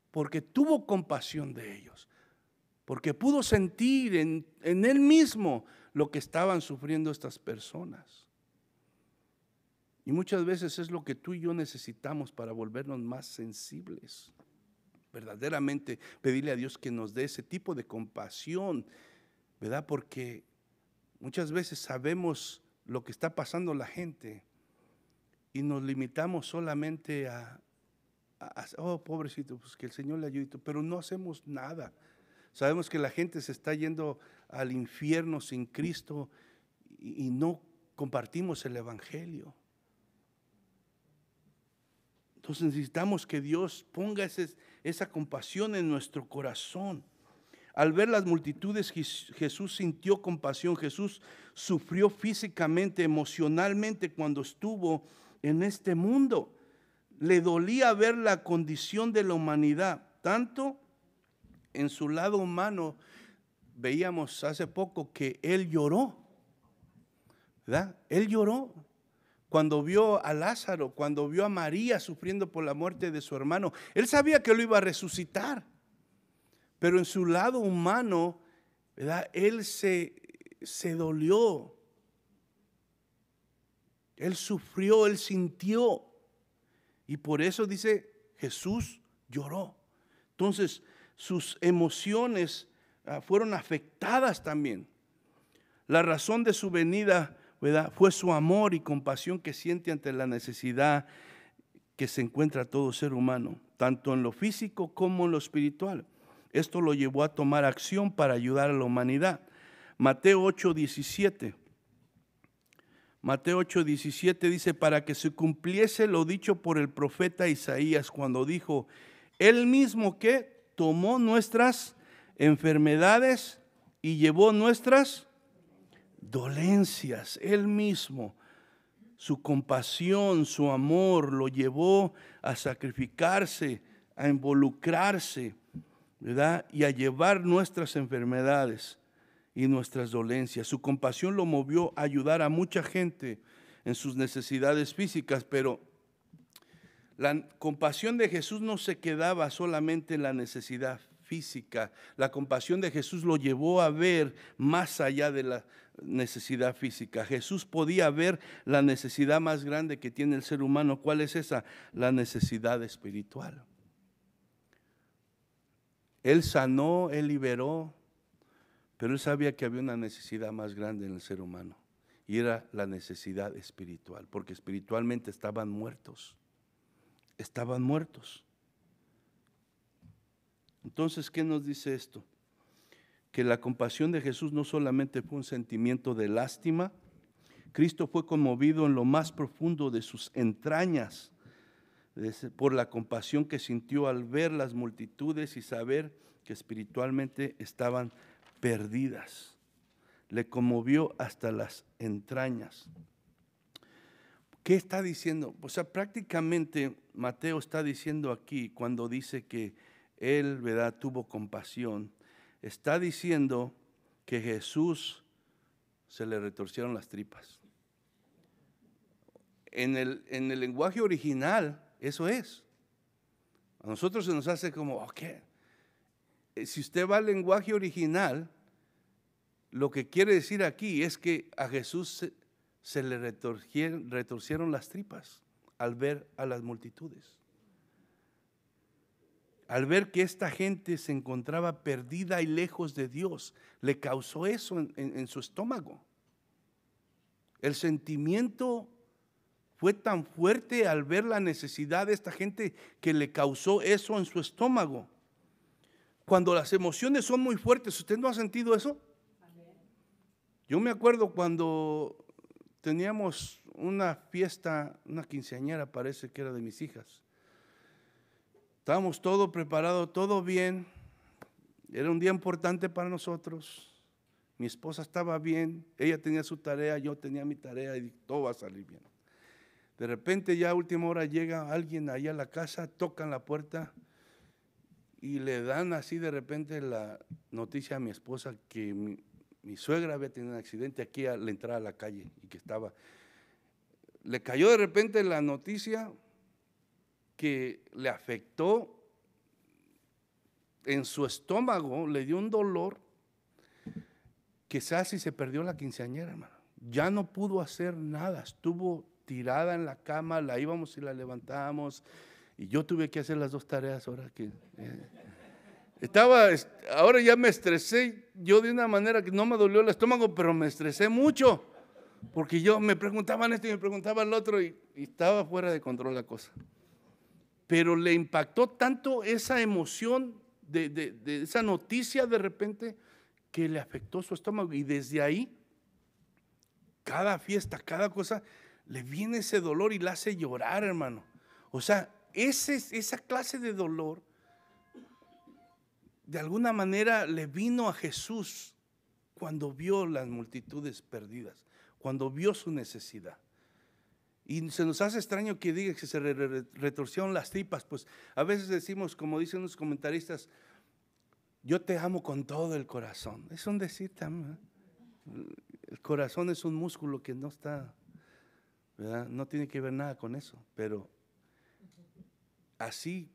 porque tuvo compasión de ellos, porque pudo sentir en Él mismo lo que estaban sufriendo estas personas. Y muchas veces es lo que tú y yo necesitamos para volvernos más sensibles. Verdaderamente pedirle a Dios que nos dé ese tipo de compasión, ¿verdad? Porque muchas veces sabemos lo que está pasando la gente y nos limitamos solamente a oh, pobrecito, pues que el Señor le ayude, pero no hacemos nada. Sabemos que la gente se está yendo al infierno sin Cristo y no compartimos el evangelio. Entonces necesitamos que Dios ponga esa compasión en nuestro corazón. Al ver las multitudes, Jesús sintió compasión. Jesús sufrió físicamente, emocionalmente cuando estuvo en este mundo. Le dolía ver la condición de la humanidad, tanto en su lado humano. Veíamos hace poco que Él lloró, ¿verdad? Él lloró. Cuando vio a Lázaro, cuando vio a María sufriendo por la muerte de su hermano, Él sabía que lo iba a resucitar. Pero en su lado humano, ¿verdad?, Él se dolió. Él sufrió, Él sintió. Y por eso dice, Jesús lloró. Entonces, sus emociones fueron afectadas también. La razón de su venida, ¿verdad?, fue su amor y compasión que siente ante la necesidad que se encuentra todo ser humano, tanto en lo físico como en lo espiritual. Esto lo llevó a tomar acción para ayudar a la humanidad. Mateo 8:17. Mateo 8:17 dice, para que se cumpliese lo dicho por el profeta Isaías cuando dijo, Él mismo que tomó nuestras enfermedades y llevó nuestras dolencias. Él mismo, su compasión, su amor lo llevó a sacrificarse, a involucrarse, ¿verdad?, y a llevar nuestras enfermedades y nuestras dolencias. Su compasión lo movió a ayudar a mucha gente en sus necesidades físicas, pero la compasión de Jesús no se quedaba solamente en la necesidad física. La compasión de Jesús lo llevó a ver más allá de la necesidad física. Jesús podía ver la necesidad más grande que tiene el ser humano. ¿Cuál es esa? La necesidad espiritual. Él sanó, Él liberó, pero Él sabía que había una necesidad más grande en el ser humano, y era la necesidad espiritual, porque espiritualmente estaban muertos. Estaban muertos. Entonces, ¿qué nos dice esto? Que la compasión de Jesús no solamente fue un sentimiento de lástima. Cristo fue conmovido en lo más profundo de sus entrañas por la compasión que sintió al ver las multitudes y saber que espiritualmente estaban perdidas. le conmovió hasta las entrañas. ¿Qué está diciendo? O sea, prácticamente Mateo está diciendo aquí, cuando dice que él, ¿verdad?, tuvo compasión, está diciendo que Jesús se le retorcieron las tripas. En el lenguaje original, eso es. A nosotros se nos hace como, ok. Si usted va al lenguaje original, lo que quiere decir aquí es que a Jesús se le retorcieron las tripas al ver a las multitudes. Al ver que esta gente se encontraba perdida y lejos de Dios, le causó eso en su estómago. El sentimiento fue tan fuerte al ver la necesidad de esta gente que le causó eso en su estómago. Cuando las emociones son muy fuertes, ¿usted no ha sentido eso? Yo me acuerdo cuando teníamos una fiesta, una quinceañera, parece que era de mis hijas. Estábamos todo preparado, todo bien. Era un día importante para nosotros. Mi esposa estaba bien, ella tenía su tarea, yo tenía mi tarea y todo va a salir bien. De repente ya a última hora llega alguien allá a la casa, tocan la puerta y le dan así de repente la noticia a mi esposa que mi suegra había tenido un accidente aquí a la entrada a la calle y que estaba. Le cayó de repente la noticia que le afectó en su estómago, le dio un dolor que se perdió la quinceañera, hermano. Ya no pudo hacer nada, estuvo tirada en la cama, la íbamos y la levantábamos, y yo tuve que hacer las dos tareas ahora que ahora ya me estresé yo de una manera que no me dolió el estómago, pero me estresé mucho, porque yo me preguntaban esto y me preguntaban lo otro y estaba fuera de control la cosa. Pero le impactó tanto esa emoción de esa noticia de repente que le afectó su estómago, y desde ahí, cada fiesta, cada cosa, le viene ese dolor y la hace llorar, hermano. O sea, esa clase de dolor, de alguna manera le vino a Jesús cuando vio las multitudes perdidas, cuando vio su necesidad. Y se nos hace extraño que diga que se retorcieron las tripas, pues a veces decimos, como dicen los comentaristas, yo te amo con todo el corazón. Es un decir también, ¿eh? El corazón es un músculo que no está, ¿verdad? No tiene que ver nada con eso, pero así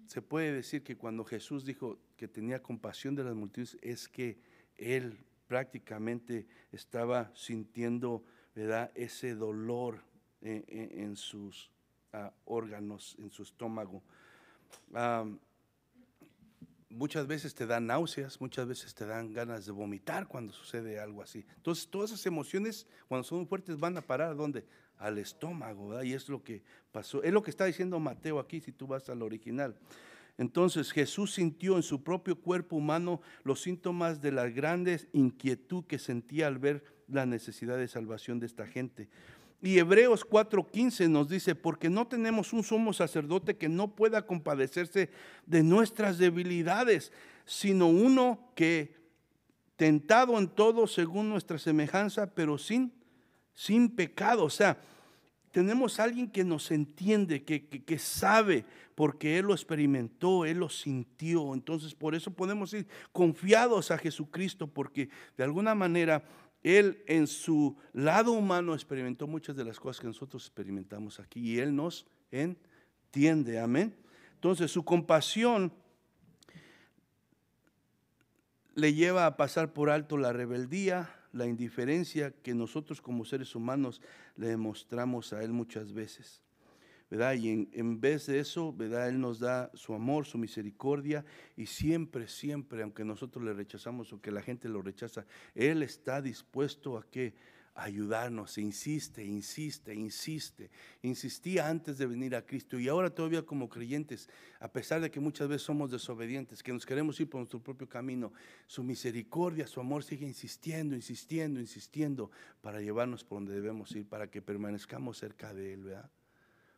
se puede decir que cuando Jesús dijo que tenía compasión de las multitudes, es que él prácticamente estaba sintiendo, ¿verdad?, ese dolor en sus órganos, en su estómago. Muchas veces te dan náuseas, muchas veces te dan ganas de vomitar cuando sucede algo así. Entonces, todas esas emociones, cuando son fuertes, van a parar ¿a dónde? Al estómago, ¿verdad? Y es lo que pasó. Es lo que está diciendo Mateo aquí, si tú vas al original. Entonces, Jesús sintió en su propio cuerpo humano los síntomas de la grande inquietud que sentía al ver la necesidad de salvación de esta gente. Y Hebreos 4:15 nos dice, porque no tenemos un sumo sacerdote que no pueda compadecerse de nuestras debilidades, sino uno que, tentado en todo según nuestra semejanza, pero sin pecado. O sea, tenemos a alguien que nos entiende, que sabe, porque Él lo experimentó, Él lo sintió. Entonces, por eso podemos ir confiados a Jesucristo, porque de alguna manera Él en su lado humano experimentó muchas de las cosas que nosotros experimentamos aquí, y Él nos entiende, amén. Entonces su compasión le lleva a pasar por alto la rebeldía, la indiferencia que nosotros como seres humanos le demostramos a Él muchas veces, ¿verdad? Y en vez de eso, ¿verdad?, Él nos da su amor, su misericordia, y siempre, siempre, aunque nosotros le rechazamos o que la gente lo rechaza, Él está dispuesto a ayudarnos. Insiste. Insistía antes de venir a Cristo, y ahora todavía como creyentes, a pesar de que muchas veces somos desobedientes, que nos queremos ir por nuestro propio camino, su misericordia, su amor sigue insistiendo para llevarnos por donde debemos ir, para que permanezcamos cerca de Él, ¿verdad?,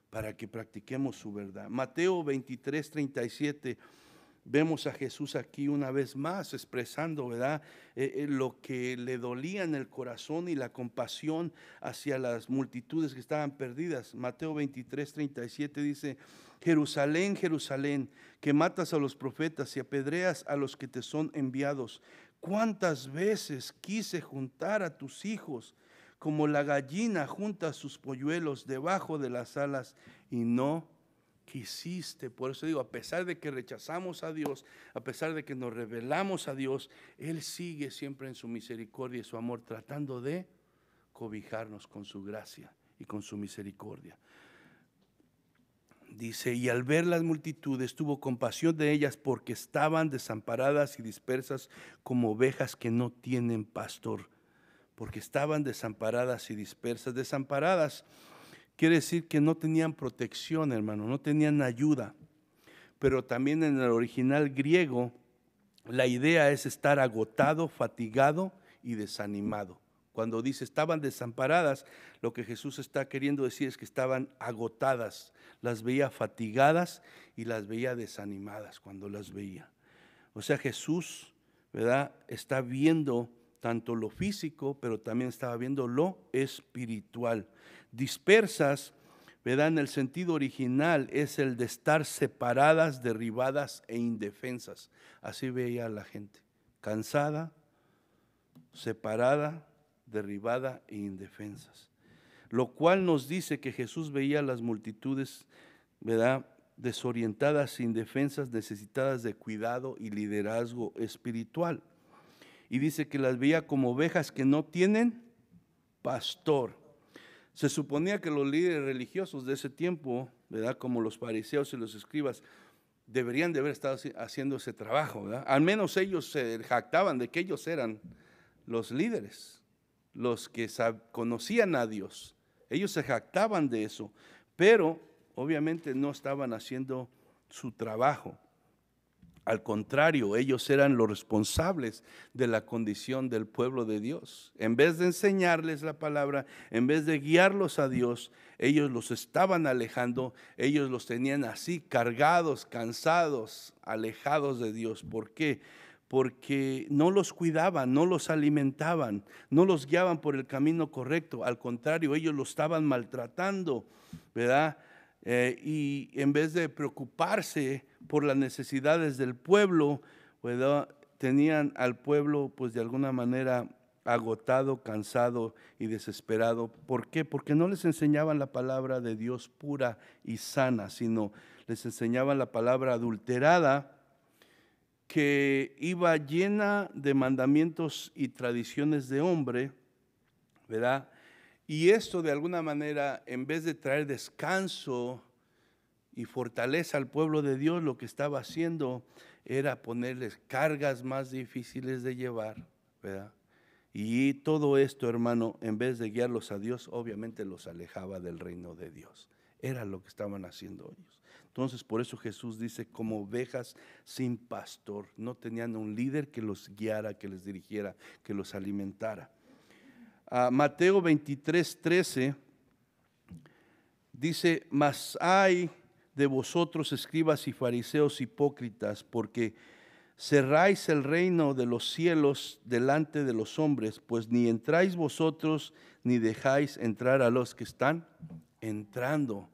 para que practiquemos su verdad. Mateo 23:37 vemos a Jesús aquí una vez más expresando, ¿verdad? Lo que le dolía en el corazón y la compasión hacia las multitudes que estaban perdidas. Mateo 23:37 dice: Jerusalén, Jerusalén, que matas a los profetas y apedreas a los que te son enviados. ¿Cuántas veces quise juntar a tus hijos como la gallina junta sus polluelos debajo de las alas, y no quisiste? Por eso digo, a pesar de que rechazamos a Dios, a pesar de que nos rebelamos a Dios, Él sigue siempre en su misericordia y su amor, tratando de cobijarnos con su gracia y con su misericordia. Dice: y al ver las multitudes tuvo compasión de ellas, porque estaban desamparadas y dispersas como ovejas que no tienen pastor. Porque estaban desamparadas y dispersas. Desamparadas quiere decir que no tenían protección, hermano, no tenían ayuda. Pero también en el original griego, la idea es estar agotado, fatigado y desanimado. Cuando dice estaban desamparadas, lo que Jesús está queriendo decir es que estaban agotadas. Las veía fatigadas y las veía desanimadas cuando las veía. O sea, Jesús, ¿verdad?, está viendo tanto lo físico, pero también estaba viendo lo espiritual. Dispersas, ¿verdad?, en el sentido original es el de estar separadas, derribadas e indefensas. Así veía a la gente, cansada, separada, derribada e indefensas. Lo cual nos dice que Jesús veía a las multitudes, ¿verdad?, desorientadas, indefensas, necesitadas de cuidado y liderazgo espiritual. Y dice que las veía como ovejas que no tienen pastor. Se suponía que los líderes religiosos de ese tiempo, ¿verdad?, como los fariseos y los escribas, deberían de haber estado haciendo ese trabajo, ¿verdad? Al menos ellos se jactaban de que ellos eran los líderes, los que conocían a Dios. Ellos se jactaban de eso, pero obviamente no estaban haciendo su trabajo. Al contrario, ellos eran los responsables de la condición del pueblo de Dios. En vez de enseñarles la palabra, en vez de guiarlos a Dios, ellos los estaban alejando, ellos los tenían así, cargados, cansados, alejados de Dios. ¿Por qué? Porque no los cuidaban, no los alimentaban, no los guiaban por el camino correcto. Al contrario, ellos los estaban maltratando, ¿verdad? Y en vez de preocuparse por las necesidades del pueblo, ¿verdad?, tenían al pueblo pues de alguna manera agotado, cansado y desesperado. ¿Por qué? Porque no les enseñaban la palabra de Dios pura y sana, sino les enseñaban la palabra adulterada, que iba llena de mandamientos y tradiciones de hombre, ¿verdad? Y esto de alguna manera, en vez de traer descanso y fortaleza al pueblo de Dios, lo que estaba haciendo era ponerles cargas más difíciles de llevar, ¿verdad? Y todo esto, hermano, en vez de guiarlos a Dios, obviamente los alejaba del reino de Dios. Era lo que estaban haciendo ellos. Entonces, por eso Jesús dice, como ovejas sin pastor. No tenían un líder que los guiara, que les dirigiera, que los alimentara. Mateo 23:13 dice: mas hay de vosotros, escribas y fariseos hipócritas, porque cerráis el reino de los cielos delante de los hombres, pues ni entráis vosotros, ni dejáis entrar a los que están entrando.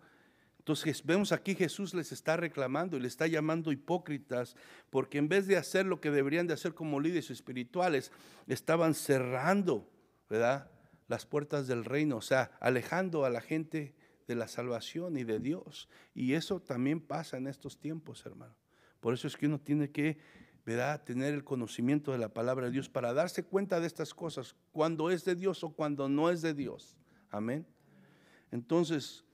Entonces vemos aquí Jesús les está reclamando y les está llamando hipócritas, porque en vez de hacer lo que deberían de hacer como líderes espirituales, estaban cerrando, ¿verdad?, las puertas del reino, o sea, alejando a la gente de la salvación y de Dios. Y eso también pasa en estos tiempos, hermano. Por eso es que uno tiene que, ¿verdad?, tener el conocimiento de la palabra de Dios para darse cuenta de estas cosas, cuando es de Dios o cuando no es de Dios. Amén. Entonces,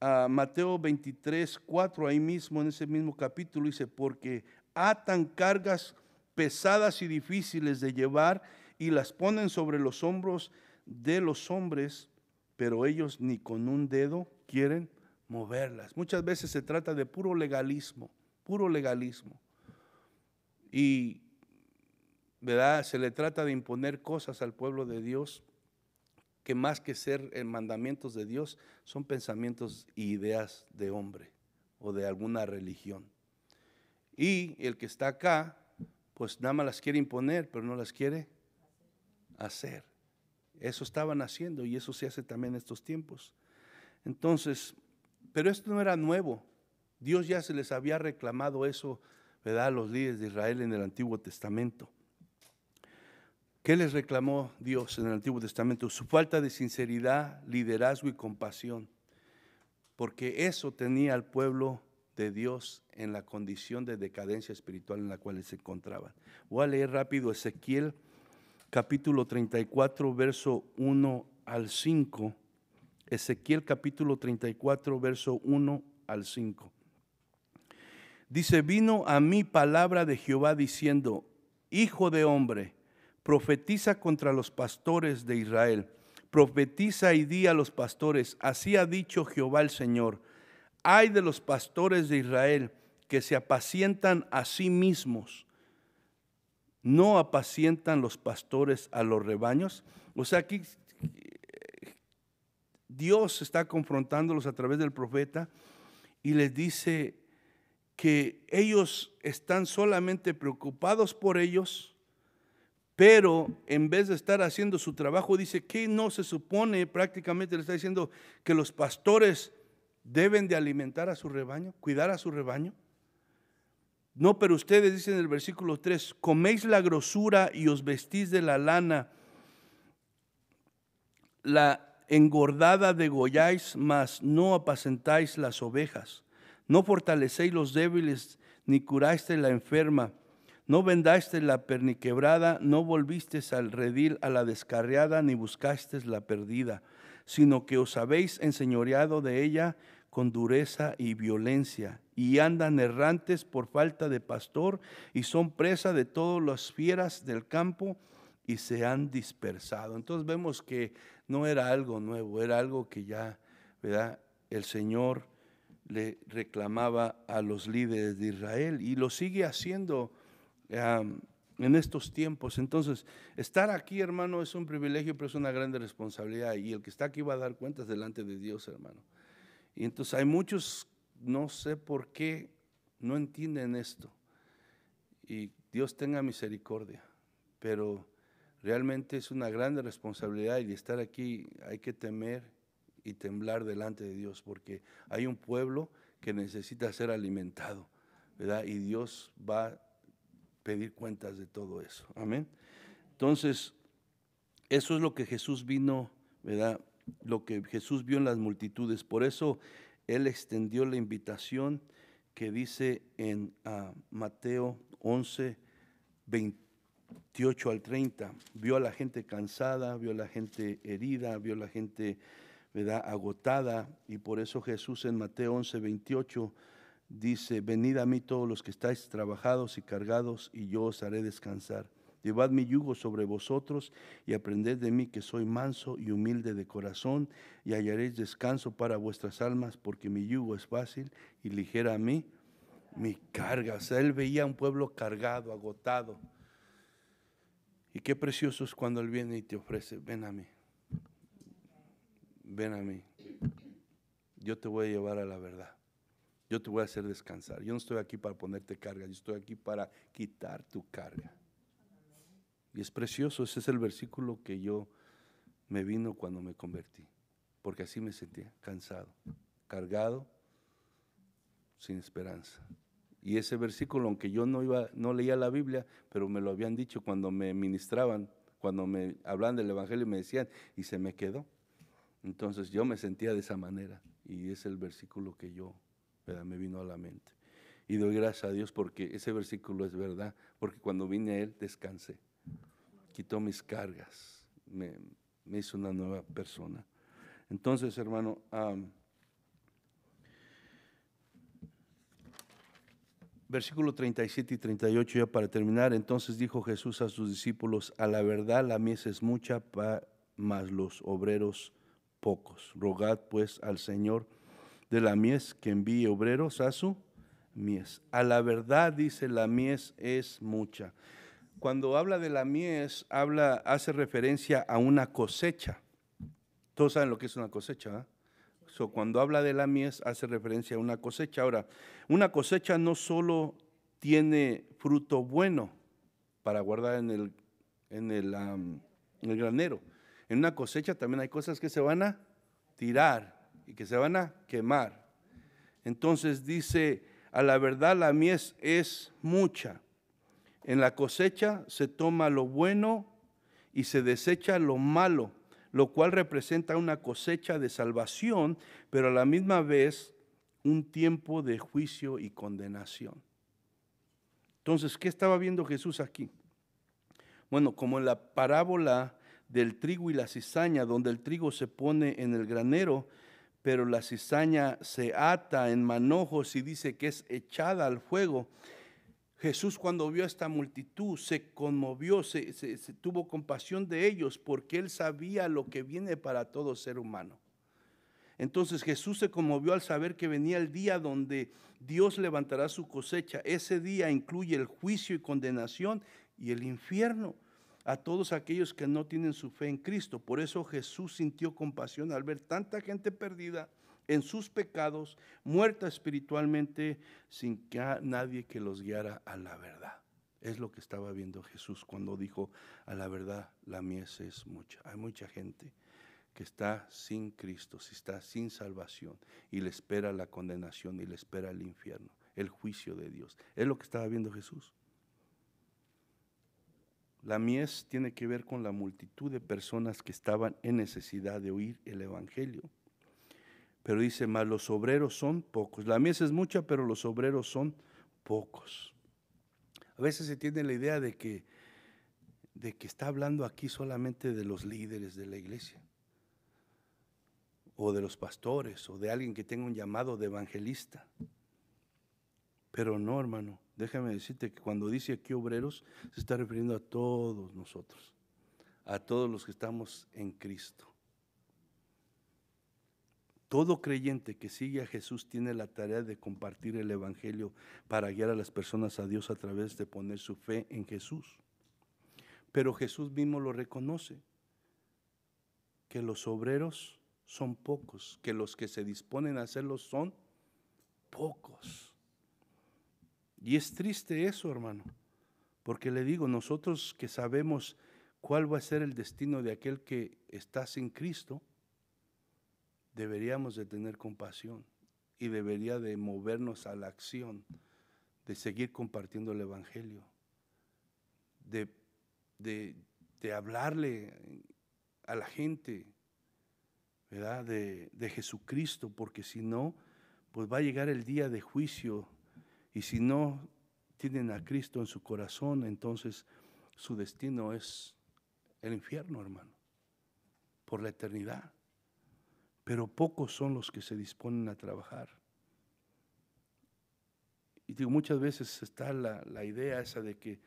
Mateo 23:4, ahí mismo en ese mismo capítulo dice: porque atan cargas pesadas y difíciles de llevar y las ponen sobre los hombros de los hombres, pero ellos ni con un dedo quieren moverlas. Muchas veces se trata de puro legalismo, y, ¿verdad?, se le trata de imponer cosas al pueblo de Dios que más que ser mandamientos de Dios, son pensamientos e ideas de hombre o de alguna religión. Y el que está acá, pues nada más las quiere imponer, pero no las quiere hacer. Eso estaban haciendo y eso se hace también en estos tiempos. Entonces, pero esto no era nuevo. Dios ya se les había reclamado eso, ¿verdad?, a los líderes de Israel en el Antiguo Testamento. ¿Qué les reclamó Dios en el Antiguo Testamento? Su falta de sinceridad, liderazgo y compasión. Porque eso tenía al pueblo de Dios en la condición de decadencia espiritual en la cual se encontraban. Voy a leer rápido Ezequiel capítulo 34, verso 1 al 5. Ezequiel capítulo 34, verso 1 al 5. Dice: vino a mí palabra de Jehová diciendo: hijo de hombre, profetiza contra los pastores de Israel. Profetiza y di a los pastores: así ha dicho Jehová el Señor. Ay de los pastores de Israel que se apacientan a sí mismos. ¿No apacientan los pastores a los rebaños? O sea, aquí Dios está confrontándolos a través del profeta y les dice que ellos están solamente preocupados por ellos, pero en vez de estar haciendo su trabajo, dice que no se supone, prácticamente le está diciendo que los pastores deben de alimentar a su rebaño, cuidar a su rebaño. No, pero ustedes, dicen en el versículo 3, coméis la grosura y os vestís de la lana, la engordada degolláis, mas no apacentáis las ovejas. No fortalecéis los débiles, ni curaste la enferma. No vendaste la perniquebrada, no volvistes al redil a la descarriada, ni buscastes la perdida, sino que os habéis enseñoreado de ella con dureza y violencia, y andan errantes por falta de pastor, y son presa de todas las fieras del campo, y se han dispersado. Entonces vemos que no era algo nuevo, era algo que ya, ¿verdad?, el Señor le reclamaba a los líderes de Israel, y lo sigue haciendo en estos tiempos. Entonces, estar aquí, hermano, es un privilegio, pero es una grande responsabilidad, y el que está aquí va a dar cuentas delante de Dios, hermano. Y entonces hay muchos, no sé por qué, no entienden esto, y Dios tenga misericordia, pero realmente es una grande responsabilidad, y de estar aquí hay que temer y temblar delante de Dios, porque hay un pueblo que necesita ser alimentado, ¿verdad? Y Dios va a pedir cuentas de todo eso. Amén. Entonces, eso es lo que Jesús vino, ¿verdad?, lo que Jesús vio en las multitudes. Por eso Él extendió la invitación que dice en Mateo 11, 28 al 30. Vio a la gente cansada, vio a la gente herida, vio a la gente, ¿verdad?, agotada, y por eso Jesús en Mateo 11, 28 dice: venid a mí todos los que estáis trabajados y cargados, y yo os haré descansar. Llevad mi yugo sobre vosotros y aprended de mí, que soy manso y humilde de corazón, y hallaréis descanso para vuestras almas, porque mi yugo es fácil y ligera a mí mi carga. O sea, Él veía a un pueblo cargado, agotado. Y qué precioso es cuando Él viene y te ofrece: ven a mí, ven a mí, yo te voy a llevar a la verdad. Yo te voy a hacer descansar. Yo no estoy aquí para ponerte carga, yo estoy aquí para quitar tu carga. Y es precioso, ese es el versículo que yo me vino cuando me convertí, porque así me sentía, cansado, cargado, sin esperanza. Y ese versículo, aunque yo no leía la Biblia, pero me lo habían dicho cuando me ministraban, cuando me hablaban del Evangelio, me decían, y se me quedó. Entonces yo me sentía de esa manera, y es el versículo que yo, ¿verdad?, me vino a la mente. Y doy gracias a Dios porque ese versículo es verdad, porque cuando vine a Él descansé, quitó mis cargas, me hizo una nueva persona. Entonces, hermano, versículo 37 y 38, ya para terminar. Entonces dijo Jesús a sus discípulos: a la verdad la mies es mucha, mas los obreros pocos. Rogad pues al Señor de la mies que envíe obreros a su mies. A la verdad, dice, la mies es mucha. Cuando habla de la mies, hace referencia a una cosecha. Todos saben lo que es una cosecha, ¿eh? Cuando habla de la mies, hace referencia a una cosecha. Ahora, una cosecha no solo tiene fruto bueno para guardar en el granero. En una cosecha también hay cosas que se van a tirar y que se van a quemar. Entonces dice, a la verdad la mies es mucha. En la cosecha se toma lo bueno y se desecha lo malo, lo cual representa una cosecha de salvación, pero a la misma vez un tiempo de juicio y condenación. Entonces, ¿qué estaba viendo Jesús aquí? Bueno, como en la parábola del trigo y la cizaña, donde el trigo se pone en el granero, pero la cizaña se ata en manojos y dice que es echada al fuego. Jesús, cuando vio a esta multitud, se conmovió, se tuvo compasión de ellos, porque él sabía lo que viene para todo ser humano. Entonces Jesús se conmovió al saber que venía el día donde Dios levantará su cosecha. Ese día incluye el juicio y condenación y el infierno a todos aquellos que no tienen su fe en Cristo. Por eso Jesús sintió compasión al ver tanta gente perdida en sus pecados, muerta espiritualmente, sin que nadie que los guiara a la verdad. Es lo que estaba viendo Jesús cuando dijo, a la verdad la mies es mucha. Hay mucha gente que está sin Cristo, si está sin salvación, y le espera la condenación y le espera el infierno, el juicio de Dios. Es lo que estaba viendo Jesús. La mies tiene que ver con la multitud de personas que estaban en necesidad de oír el evangelio. Pero dice, mas los obreros son pocos. La mies es mucha, pero los obreros son pocos. A veces se tiene la idea de que está hablando aquí solamente de los líderes de la iglesia, o de los pastores, o de alguien que tenga un llamado de evangelista. Pero no, hermano, déjame decirte que cuando dice aquí obreros, se está refiriendo a todos nosotros, a todos los que estamos en Cristo. Todo creyente que sigue a Jesús tiene la tarea de compartir el evangelio para guiar a las personas a Dios a través de poner su fe en Jesús. Pero Jesús mismo lo reconoce, que los obreros son pocos, que los que se disponen a hacerlo son pocos. Y es triste eso, hermano, porque le digo, nosotros que sabemos cuál va a ser el destino de aquel que está sin Cristo, deberíamos de tener compasión y debería de movernos a la acción, de seguir compartiendo el evangelio, de hablarle a la gente, ¿verdad? De Jesucristo, porque si no, pues va a llegar el día de juicio, y si no tienen a Cristo en su corazón, entonces su destino es el infierno, hermano, por la eternidad. Pero pocos son los que se disponen a trabajar. Y digo, muchas veces está la idea esa de que,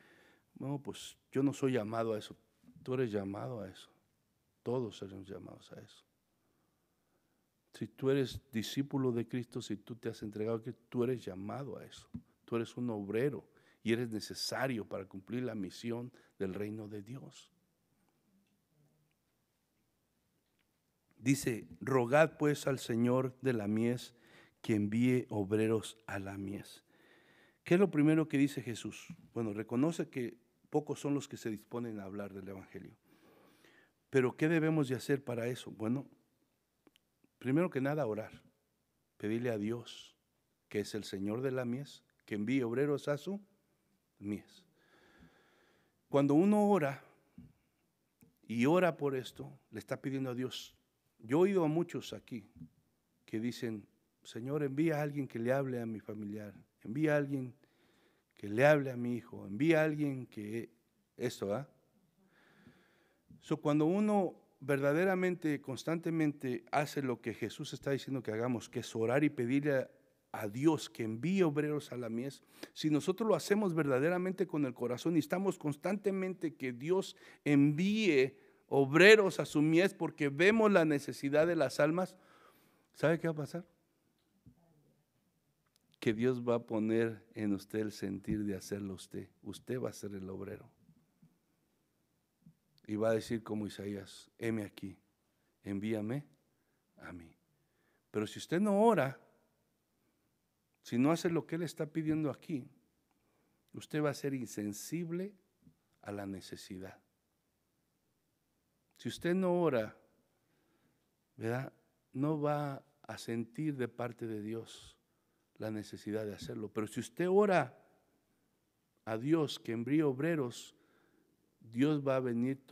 no, pues yo no soy llamado a eso. Tú eres llamado a eso. Todos seremos llamados a eso. Si tú eres discípulo de Cristo, si tú te has entregado a Cristo, tú eres llamado a eso. Tú eres un obrero y eres necesario para cumplir la misión del reino de Dios. Dice, rogad pues al Señor de la mies que envíe obreros a la mies. ¿Qué es lo primero que dice Jesús? Bueno, reconoce que pocos son los que se disponen a hablar del evangelio. Pero ¿qué debemos de hacer para eso? Bueno, primero que nada orar, pedirle a Dios, que es el Señor de la mies, que envíe obreros a su mies. Cuando uno ora y ora por esto, le está pidiendo a Dios. Yo he oído a muchos aquí que dicen, Señor, envía a alguien que le hable a mi familiar, envía a alguien que le hable a mi hijo, envía a alguien que esto, ¿ah? Cuando uno verdaderamente, constantemente hace lo que Jesús está diciendo que hagamos, que es orar y pedirle a Dios que envíe obreros a la mies, si nosotros lo hacemos verdaderamente con el corazón y estamos constantemente que Dios envíe obreros a su mies porque vemos la necesidad de las almas, ¿sabe qué va a pasar? Que Dios va a poner en usted el sentir de hacerlo usted. Usted va a ser el obrero. Y va a decir como Isaías, heme aquí, envíame a mí. Pero si usted no ora, si no hace lo que Él está pidiendo aquí, usted va a ser insensible a la necesidad. Si usted no ora, ¿verdad?, no va a sentir de parte de Dios la necesidad de hacerlo. Pero si usted ora a Dios que envíe obreros, Dios va a venir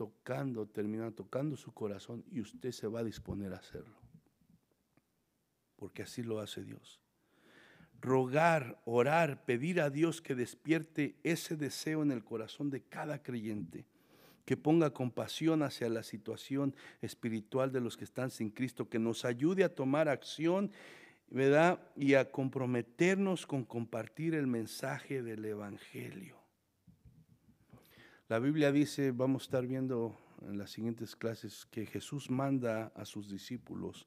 terminar tocando su corazón y usted se va a disponer a hacerlo. Porque así lo hace Dios. Rogar, orar, pedir a Dios que despierte ese deseo en el corazón de cada creyente, que ponga compasión hacia la situación espiritual de los que están sin Cristo, que nos ayude a tomar acción, ¿verdad?, y a comprometernos con compartir el mensaje del Evangelio. La Biblia dice, vamos a estar viendo en las siguientes clases, que Jesús manda a sus discípulos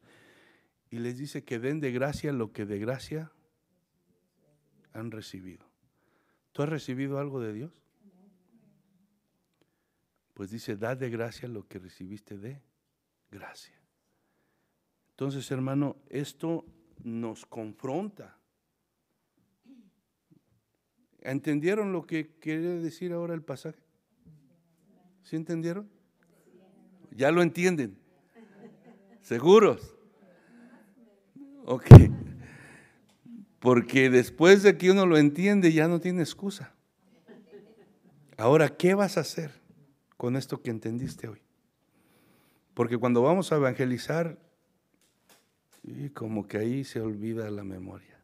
y les dice que den de gracia lo que de gracia han recibido. ¿Tú has recibido algo de Dios? Pues dice, da de gracia lo que recibiste de gracia. Entonces, hermano, esto nos confronta. ¿Entendieron lo que quiere decir ahora el pasaje? ¿Sí entendieron? ¿Ya lo entienden? ¿Seguros? Ok. Porque después de que uno lo entiende, ya no tiene excusa. Ahora, ¿qué vas a hacer con esto que entendiste hoy? Porque cuando vamos a evangelizar, y como que ahí se olvida la memoria.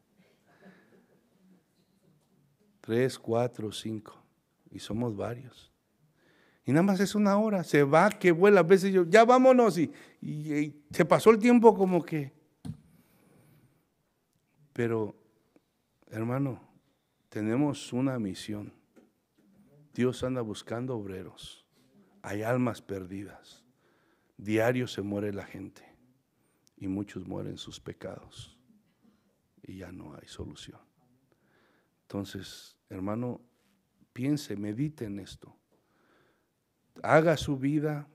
3, 4, 5, y somos varios. Y nada más es una hora, se va, que vuela. A veces yo, ya vámonos, y se pasó el tiempo como que. Pero, hermano, tenemos una misión. Dios anda buscando obreros. Hay almas perdidas. Diario se muere la gente. Y muchos mueren sus pecados. Y ya no hay solución. Entonces, hermano, piense, medite en esto. Haga su vida,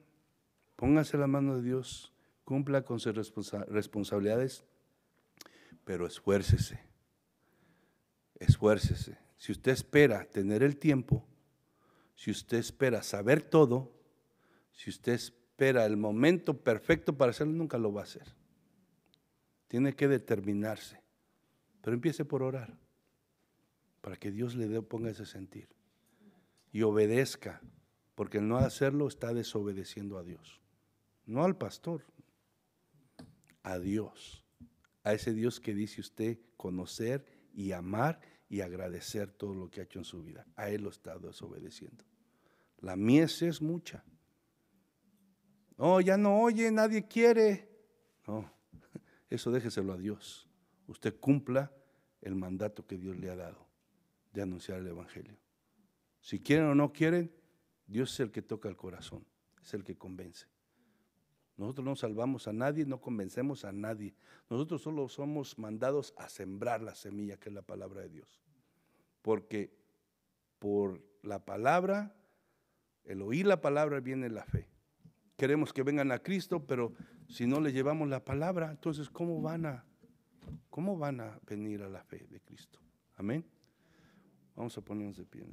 póngase la mano de Dios, cumpla con sus responsabilidades, pero esfuércese. Esfuércese. Si usted espera tener el tiempo, si usted espera saber todo, si usted espera el momento perfecto para hacerlo, nunca lo va a hacer. Tiene que determinarse, pero empiece por orar, para que Dios le ponga ese sentir y obedezca, porque el no hacerlo está desobedeciendo a Dios, no al pastor, a Dios, a ese Dios que dice usted conocer y amar y agradecer todo lo que ha hecho en su vida. A Él lo está desobedeciendo. La mies es mucha. Oh, ya no oye, nadie quiere. No, eso déjeselo a Dios. Usted cumpla el mandato que Dios le ha dado de anunciar el Evangelio. Si quieren o no quieren, Dios es el que toca el corazón, es el que convence. Nosotros no salvamos a nadie, no convencemos a nadie. Nosotros solo somos mandados a sembrar la semilla, que es la palabra de Dios. Porque por la palabra, el oír la palabra, viene la fe. Queremos que vengan a Cristo, pero si no les llevamos la palabra, entonces ¿cómo van a venir a la fe de Cristo? Amén. Vamos a ponernos de pie.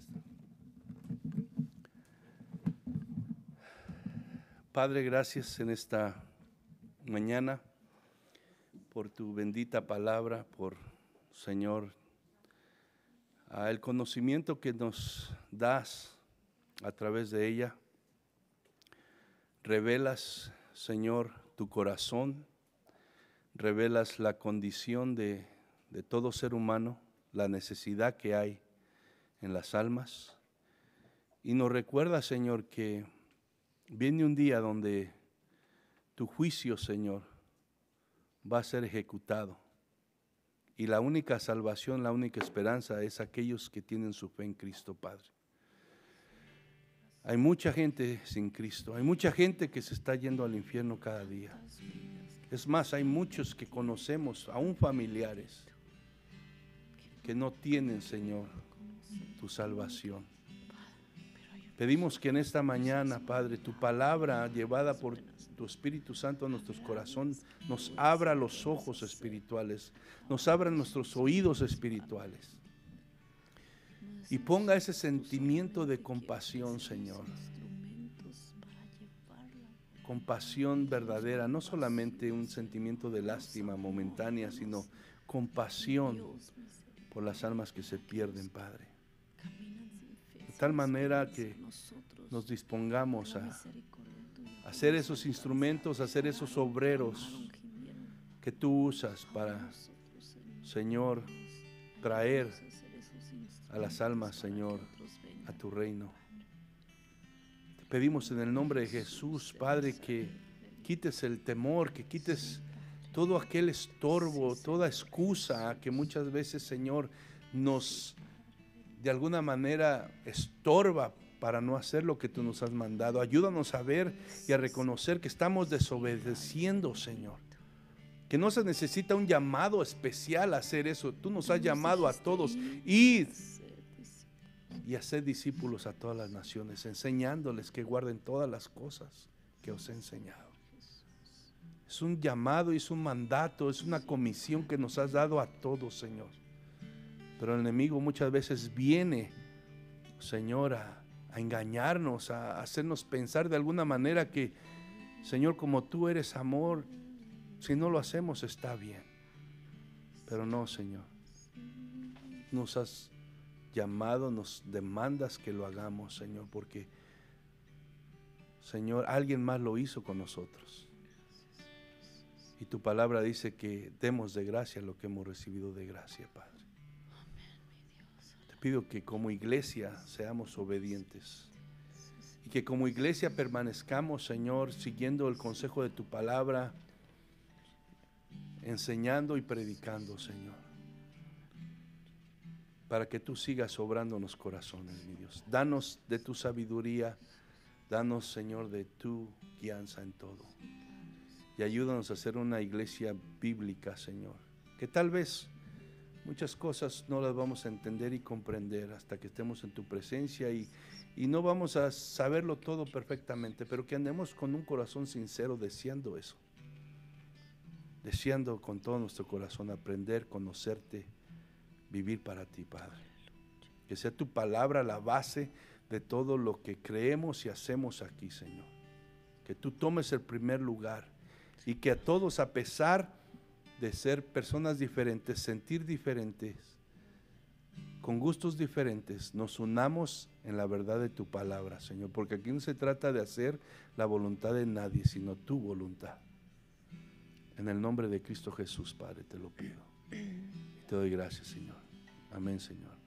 Padre, gracias en esta mañana por tu bendita palabra, por, Señor, el conocimiento que nos das a través de ella. Revelas, Señor, tu corazón, revelas la condición de todo ser humano, la necesidad que hay en las almas, y nos recuerda, Señor, que viene un día donde tu juicio, Señor, va a ser ejecutado, y la única salvación, la única esperanza es aquellos que tienen su fe en Cristo, Padre. Hay mucha gente sin Cristo, hay mucha gente que se está yendo al infierno cada día. Es más, hay muchos que conocemos, aún familiares, que no tienen, Señor, tu salvación. Pedimos que en esta mañana, Padre, tu palabra llevada por tu Espíritu Santo a nuestros corazones nos abra los ojos espirituales, nos abra nuestros oídos espirituales. y ponga ese sentimiento de compasión, Señor. Compasión verdadera, no solamente un sentimiento de lástima momentánea, sino compasión por las almas que se pierden, Padre. De tal manera que nos dispongamos a hacer esos instrumentos, a hacer esos obreros que tú usas para, Señor, traer a las almas, Señor, a tu reino. Te pedimos en el nombre de Jesús, Padre, que quites el temor, que quites todo aquel estorbo, toda excusa que muchas veces, Señor, nos de alguna manera estorba para no hacer lo que tú nos has mandado. Ayúdanos a ver y a reconocer que estamos desobedeciendo, Señor. Que no se necesita un llamado especial a hacer eso. Tú nos has llamado a todos. Id y hacer discípulos a todas las naciones, enseñándoles que guarden todas las cosas que os he enseñado. Es un llamado, es un mandato, es una comisión que nos has dado a todos, Señor. Pero el enemigo muchas veces viene, Señor, a engañarnos, a hacernos pensar de alguna manera que, Señor, como tú eres amor, si no lo hacemos está bien. Pero no, Señor. Nos has llamado, nos demandas que lo hagamos, Señor, porque, Señor, alguien más lo hizo con nosotros. Y tu palabra dice que demos de gracia lo que hemos recibido de gracia, Padre. Te pido que como iglesia seamos obedientes y que como iglesia permanezcamos, Señor, siguiendo el consejo de tu palabra, enseñando y predicando, Señor, para que tú sigas obrando en los corazones, mi Dios. Danos de tu sabiduría, danos, Señor, de tu guianza en todo. Y ayúdanos a ser una iglesia bíblica, Señor, que tal vez muchas cosas no las vamos a entender y comprender hasta que estemos en tu presencia y no vamos a saberlo todo perfectamente, pero que andemos con un corazón sincero deseando eso. Deseando con todo nuestro corazón aprender, conocerte, vivir para ti, Padre. Que sea tu palabra la base de todo lo que creemos y hacemos aquí, Señor. Que tú tomes el primer lugar y que a todos, a pesar de ser personas diferentes, sentir diferentes, con gustos diferentes, nos unamos en la verdad de tu palabra, Señor. Porque aquí no se trata de hacer la voluntad de nadie, sino tu voluntad. En el nombre de Cristo Jesús, Padre, te lo pido. Y te doy gracias, Señor. Amén, Señor.